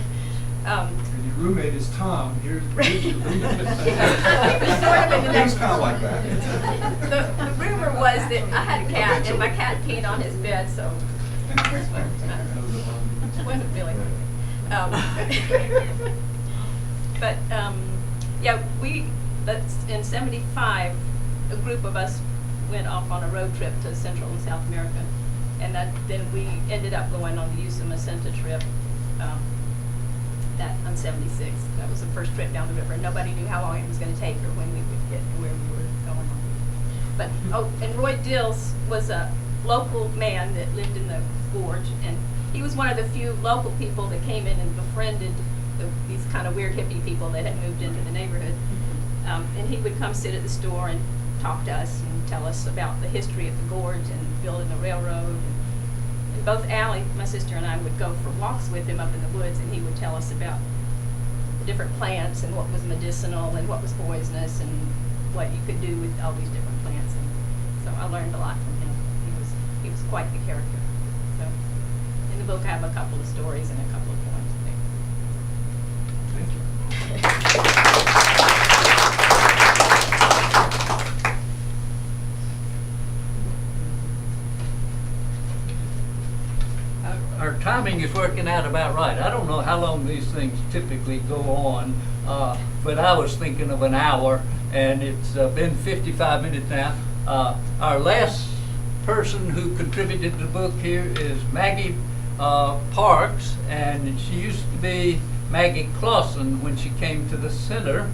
And your roommate is Tom. Here's your roommate. He was sort of in the It was next. kind of like that. The rumor was that I had a cat and my cat peed on his bed, so it wasn't really. But yeah, that's in '75, a group of us went off on a road trip to Central and South America, and then we ended up going on the Usuma trip. That on '76. That was the first trip down the river. Nobody knew how long it was going to take or when we would get to where we were going on. But and Roy Dills was a local man that lived in the gorge, and he was one of the few local people that came in and befriended these kind of weird hippie people that had moved into the neighborhood. And he would come sit at the store and talk to us and tell us about the history of the gorge and building the railroad. And both Allie, my sister, and I would go for walks with him up in the woods, and he would tell us about the different plants and what was medicinal and what was poisonous and what you could do with all these different plants. And so I learned a lot from him. He was quite the character. So in the book I have a couple of stories and a couple of poems there. Thank you. timing is working out about right. I don't know how long these things typically go on, but I was thinking of an hour, and it's been 55 minutes now. Our last person who contributed to the book here is Maggie Parks, and she used to be Maggie Clausen when she came to the center.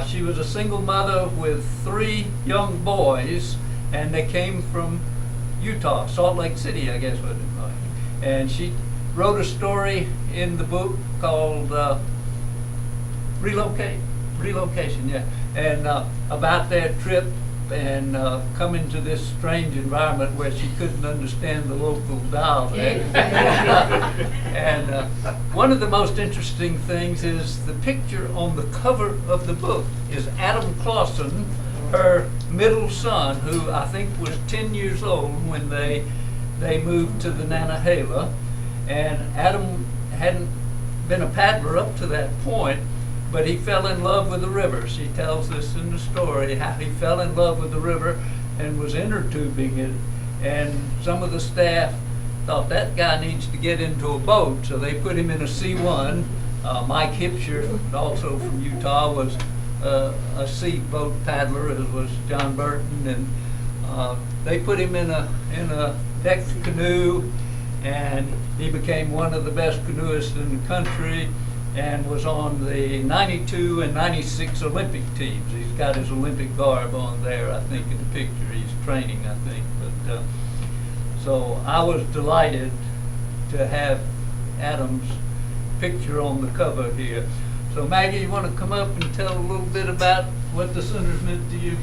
She was a single mother with 3 young boys, and they came from Utah, Salt Lake City, I guess was it. And she wrote a story in the book called Relocation, yeah, and about their trip and coming to this strange environment where she couldn't understand the local dialect. And one of the most interesting things is the picture on the cover of the book is Adam Clausen, her middle son, who I think was 10 years old when they moved to the Nantahala. And Adam hadn't been a paddler up to that point, but he fell in love with the river. She tells us in the story how he fell in love with the river and was inner tubing it. And some of the staff thought that guy needs to get into a boat, so they put him in a C1. Mike Hipsher, also from Utah, was a sea boat paddler, as was John Burton, and they put him in a decked canoe, and he became one of the best canoeists in the country, and was on the 92 and 96 Olympic teams. He's got his Olympic garb on there, I think, in the picture. He's training, I think. But so I was delighted to have Adam's picture on the cover here. So Maggie, you want to come up and tell a little bit about what the center's meant to you?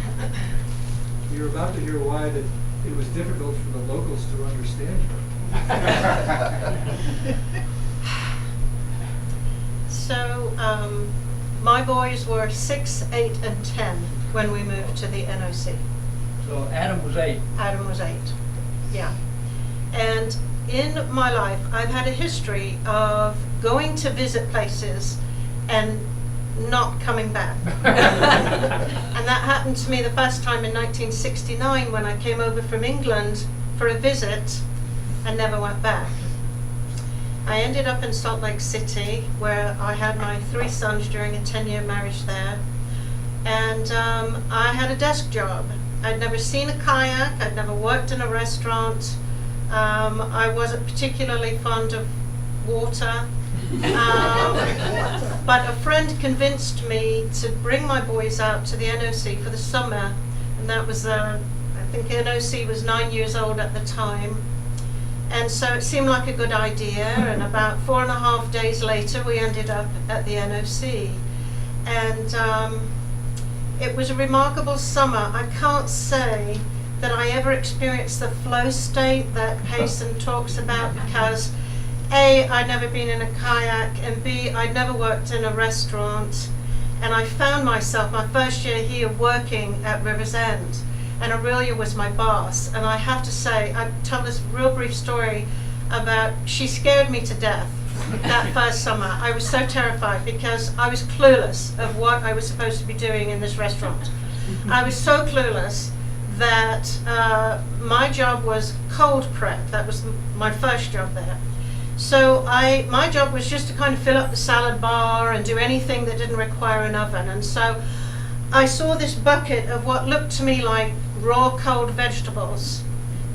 You're about to hear why that it was difficult for the locals to understand her. So my boys were 6, 8, and 10 when we moved to the NOC. So Adam was 8. Adam was 8, yeah. And in my life, I've had a history of going to visit places and not coming back. And that happened to me the first time in 1969 when I came over from England for a visit and never went back. I ended up in Salt Lake City, where I had my 3 sons during a 10-year marriage there. And I had a desk job. I'd never seen a kayak, I'd never worked in a restaurant. I wasn't particularly fond of water. But a friend convinced me to bring my boys out to the NOC for the summer. And that was, I think NOC was 9 years old at the time. And so it seemed like a good idea, and about 4.5 days later we ended up at the NOC. And it was a remarkable summer. I can't say that I ever experienced the flow state that Payson talks about, because A, I'd never been in a kayak, and B, I'd never worked in a restaurant. And I found myself, my first year here, working at River's End. And Aurelia was my boss, and I have to say, I tell this real brief story about, she scared me to death that first summer. I was so terrified because I was clueless of what I was supposed to be doing in this restaurant. I was so clueless that my job was cold prep. That was my first job there. So my job was just to kind of fill up the salad bar and do anything that didn't require an oven. And so I saw this bucket of what looked to me like raw cold vegetables,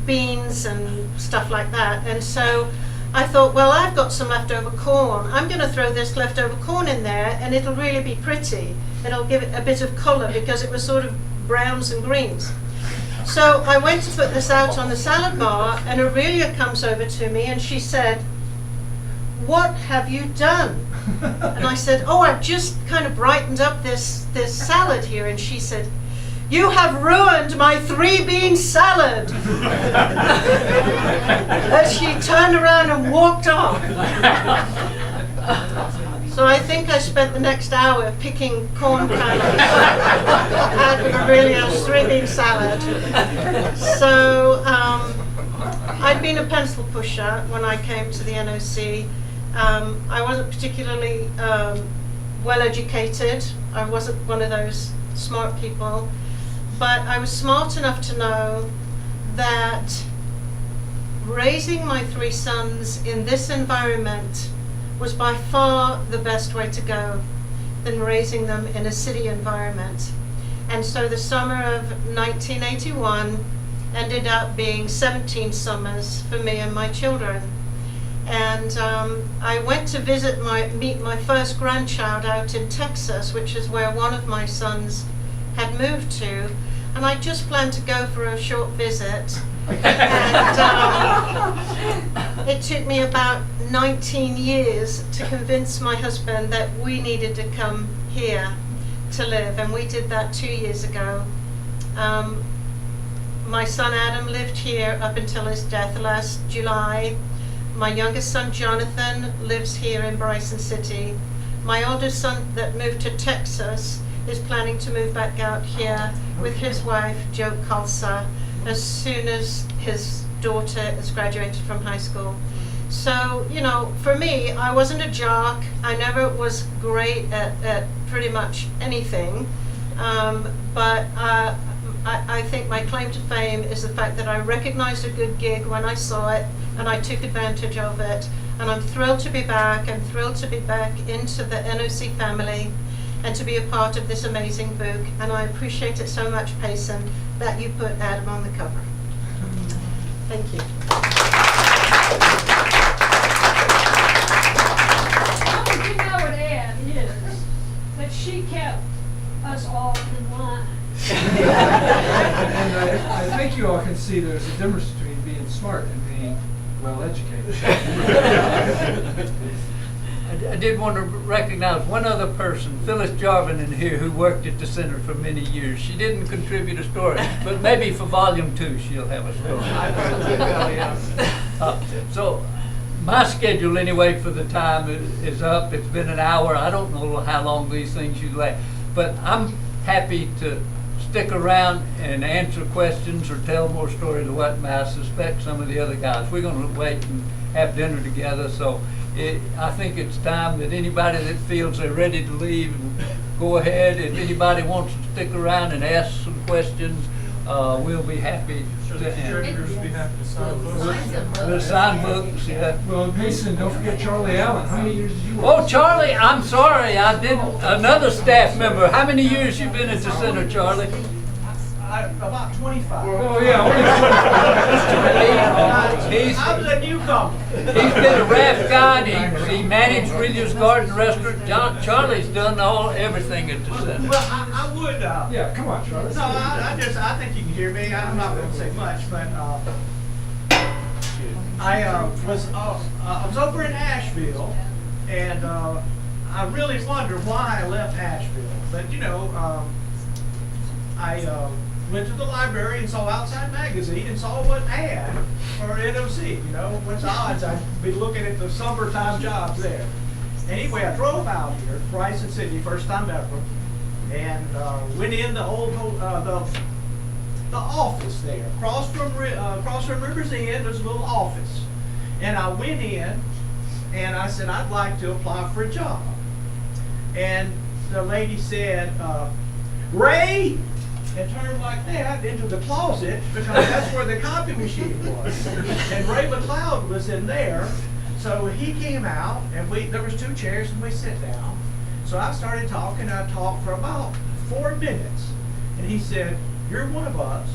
beans and stuff like that. And so I thought, well, I've got some leftover corn. I'm going to throw this leftover corn in there, and it'll really be pretty. It'll give it a bit of color because it was sort of browns and greens. So I went to put this out on the salad bar, and Aurelia comes over to me and she said, "What have you done?" And I said, "Oh, I've just kind of brightened up this salad here." And she said, "You have ruined my 3-bean salad." And she turned around and walked off. So I think I spent the next hour picking corn kernels out of Aurelia's 3-bean salad. So I'd been a pencil pusher when I came to the NOC. I wasn't particularly well educated. I wasn't one of those smart people. But I was smart enough to know that raising my 3 sons in this environment was by far the best way to go than raising them in a city environment. And so the summer of 1981 ended up being 17 summers for me and my children. And I went to meet my first grandchild out in Texas, which is where one of my sons had moved to. And I just planned to go for a short visit. And it took me about 19 years to convince my husband that we needed to come here to live, and we did that 2 years ago. My son Adam lived here up until his death last July. My youngest son Jonathan lives here in Bryson City. My oldest son that moved to Texas is planning to move back out here with his wife Jo Kalsa as soon as his daughter is graduated from high school. So, you know, for me, I wasn't a jock. I never was great at pretty much anything. But I think my claim to fame is the fact that I recognized a good gig when I saw it, and I took advantage of it. And I'm thrilled to be back. I'm thrilled to be back into the NOC family and to be a part of this amazing book. And I appreciate it so much, Payson, that you put Adam on the cover. Thank you. One thing I would add is that she kept us all in line. And I think you all can see there's a difference between being smart and being well educated. I did want to recognize one other person, Phyllis Jarvin in here, who worked at the center for many years. She didn't contribute a story, but maybe for volume 2 she'll have a story. So my schedule anyway for the time is up. It's been an hour. I don't know how long these things usually last, but I'm happy to stick around and answer questions or tell more stories or what. I suspect some of the other guys. We're going to wait and have dinner together. So I think it's time that anybody that feels they're ready to leave, go ahead. If anybody wants to stick around and ask some questions, we'll be happy to answer. We'll sign books, yeah. Well, Mason, don't forget Charlie Allen. How many years did you work? Oh, Charlie, I'm sorry, I didn't. Another staff member. How many years you been at the center, Charlie? About 25. Oh, yeah. He's I was a newcomer. been a raft guide. He managed Ridger's Garden Restaurant. Charlie's done everything at the center. Well, I would. Yeah, come on, Charlie. No, I think you can hear me. I'm not going to say much, but I was over in Asheville, and I really wonder why I left Asheville. But you know, I went to the library and saw Outside Magazine and saw what ad for NOC. You know, what's the odds I'd be looking at the summertime jobs there. Anyway, I drove out here, Bryson City, first time ever, and went in the old the office there, across from River's End. There's a little office, and I went in, and I said I'd like to apply for a job, and the lady said, Ray. And turned like that into the closet because that's where the copy machine was. And Ray McLeod was in there. So he came out and there was 2 chairs and we sat down. So I started talking. I talked for about 4 minutes. And he said, "You're one of us.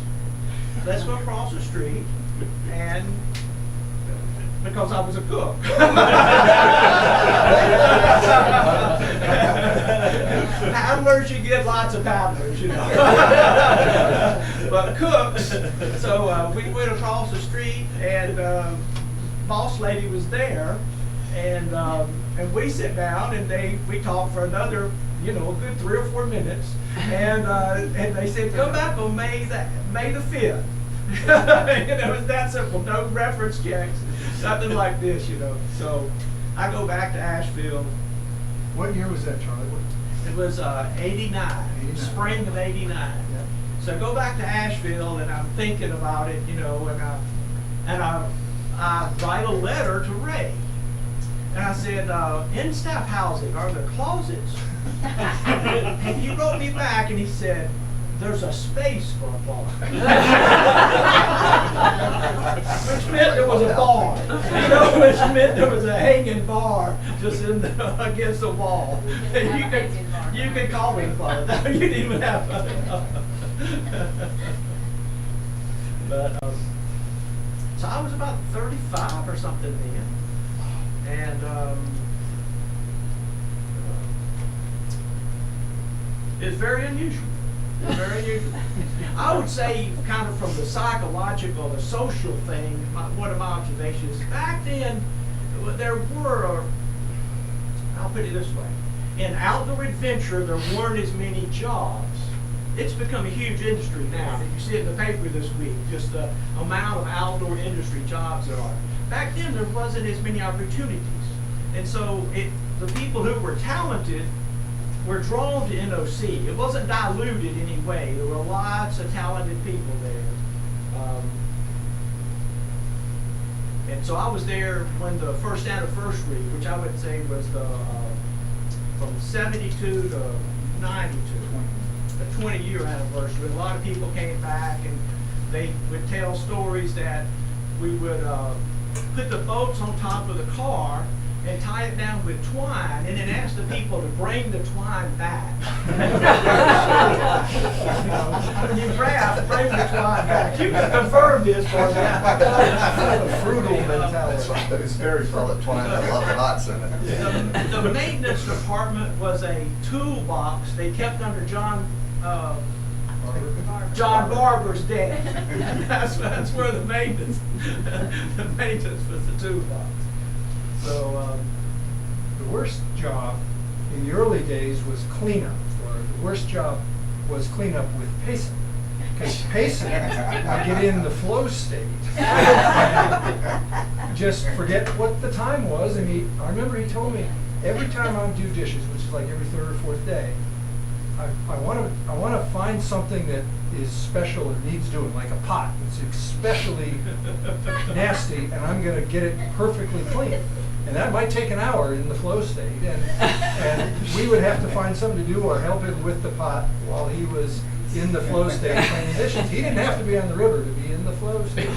Let's go across the street." And because I was a cook. Paddlers, you get lots of paddlers, you know. But cooks, so we went across the street, and boss lady was there, and we sit down, and we talked for another, you know, a good 3 or 4 minutes, and they said, "Come back on May the 5th." You know, it's that simple. No reference checks, nothing like this, you know. So I go back to Asheville. What year was that, Charlie? It was 89, spring of 89. Yeah. So I go back to Asheville, and I'm thinking about it, you know, and I write a letter to Ray. And I said, in staff housing, are there closets? And he wrote me back, and he said, there's a space for a bar. Which meant there was a bar. You know, which meant there was a hanging bar just against the wall. And you could call me bar. You didn't even have But so I was about 35 or something then, and it's very unusual. It's very unusual. I would say, kind of from the psychological, the social thing, one of my observations back then, there were, I'll put it this way, in outdoor adventure, there weren't as many jobs. It's become a huge industry now. You see it in the paper this week, just the amount of outdoor industry jobs there are. Back then, there wasn't as many opportunities. And so the people who were talented were drawn to NOC. It wasn't diluted in any way. There were lots of talented people there. And so I was there when the first anniversary, which I would say was the from 72 to 92. The 20-year anniversary. A lot of people came back and they would tell stories that we would put the boats on top of the car and tie it down with twine and then ask the people to bring the twine back. When you raft, bring the twine back. You can confirm this for me. Frugal mentality. It's very full of twine. I love the knots in it. The maintenance department was a toolbox they kept under John Barber's desk. That's where the maintenance was the toolbox. So The worst job in the early days was cleanup, or the worst job was cleanup with Payson. Because Payson would get in the flow state and just forget what the time was. And I remember he told me, every time I would do dishes, which is like every third or fourth day, I want to find something that is special and needs doing, like a pot. It's especially nasty, and I'm going to get it perfectly clean. And that might take an hour in the flow state, and we would have to find something to do or help him with the pot while he was in the flow state cleaning dishes. He didn't have to be on the river to be in the flow state.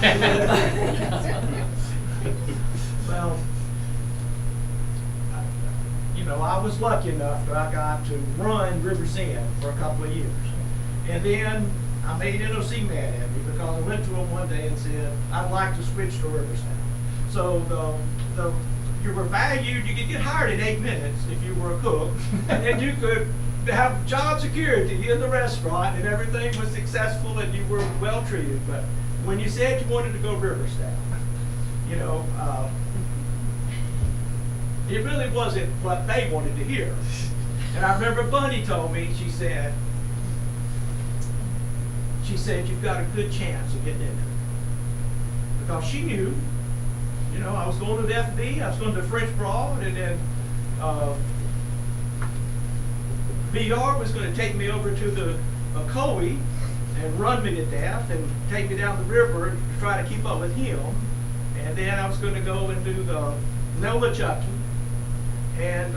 well, I was lucky enough that I got to run River's End for a couple of years. And then I made NOC mad at me because I went to him one day and said, I'd like to switch to Riverstown. So you were valued, you could get hired in 8 minutes if you were a cook, and then you could have job security in the restaurant and everything was successful and you were well treated. But when you said you wanted to go Riverstown, it really wasn't what they wanted to hear. And I remember Bunny told me, she said, you've got a good chance of getting in there. Because she knew, I was going to the FB, I was going to French Broad, and then BR was going to take me over to the Coe and run me to death and take me down the river to try to keep up with him. And then I was going to go and do the NOLA Chucky. And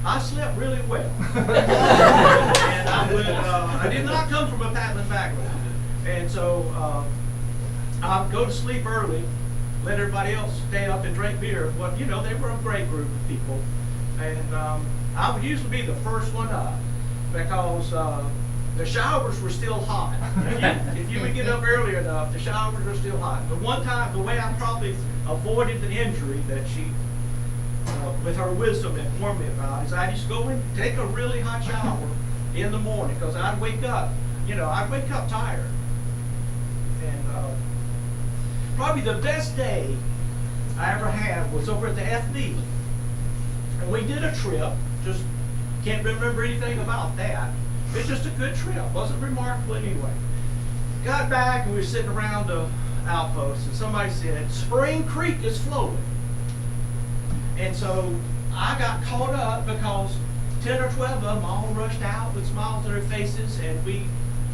I slept really well. And I did not come from a paddling background. And so I'd go to sleep early, let everybody else stay up and drink beer. Well, they were a great group of people. And I would usually be the first one up because the showers were still hot. If you would get up early enough, the showers were still hot. The one time, the way I probably avoided the injury that she, with her wisdom, informed me about is I just go and take a really hot shower in the morning because I'd wake up, tired. And probably the best day I ever had was over at the FB. And we did a trip, just can't remember anything about that. It's just a good trip, wasn't remarkable anyway. Got back and we were sitting around the outpost and somebody said, Spring Creek is flowing. And so I got caught up because 10 or 12 of them all rushed out with smiles on their faces and we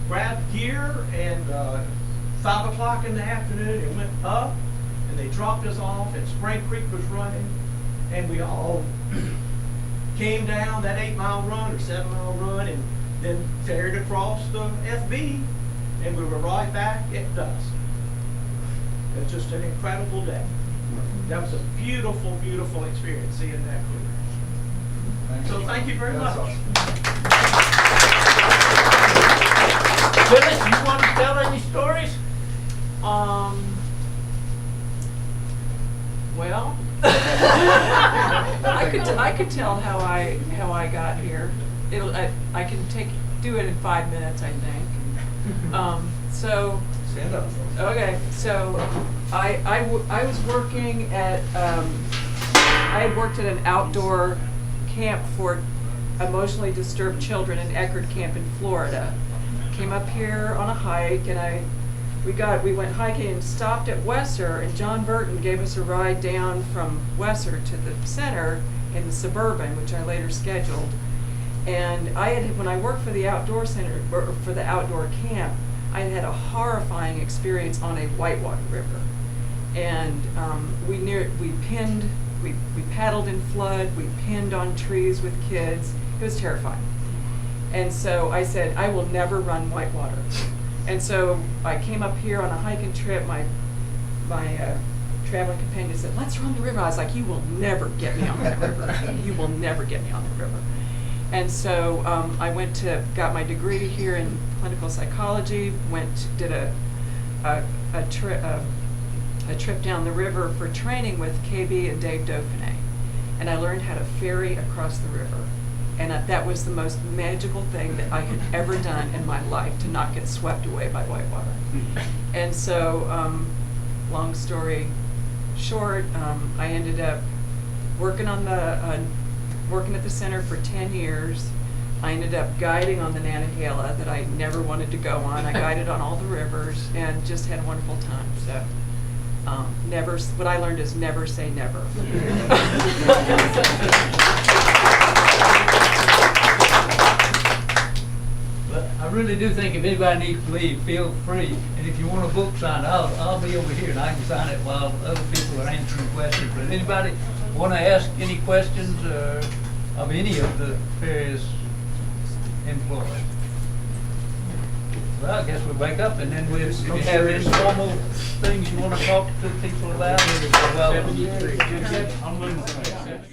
grabbed gear and 5 o'clock in the afternoon and went up and they dropped us off and Spring Creek was running and we all came down that 8-mile run or 7-mile run and then ferried across the FB, and we were right back at dusk. It was just an incredible day. That was a beautiful, beautiful experience seeing that crew. So thank you very much. That's awesome. Phyllis, you want to tell any stories? Well, I could tell how I got here. I can do it in 5 minutes, I think. Stand up. Okay, so I was working at I had worked at an outdoor camp for emotionally disturbed children in Eckerd Camp in Florida. Came up here on a hike, and we went hiking and stopped at Wesser, and John Burton gave us a ride down from Wesser to the center in the Suburban, which I later scheduled. And when I worked for the outdoor center, or for the outdoor camp, I had a horrifying experience on a whitewater river. And we paddled in flood, we pinned on trees with kids. It was terrifying. And so I said, I will never run whitewater. And so I came up here on a hiking trip. My traveling companion said, let's run the river. I was like, you will never get me on that river. You will never get me on the river. And so I got my degree here in clinical psychology, did a trip down the river for training with KB and Dave Dauphiné. And I learned how to ferry across the river. And that was the most magical thing that I had ever done in my life, to not get swept away by whitewater. And so, long story short, I ended up working working at the center for 10 years. I ended up guiding on the Nantahala that I never wanted to go on. I guided on all the rivers and just had a wonderful time. So, what I learned is never say never. But I really do think if anybody needs to leave, feel free. And if you want a book signed, I'll be over here and I can sign it while other people are answering questions. But anybody want to ask any questions of any of the various employees? Well, I guess we'll wake up and then if you have any formal things you want to talk to people about, well, I'm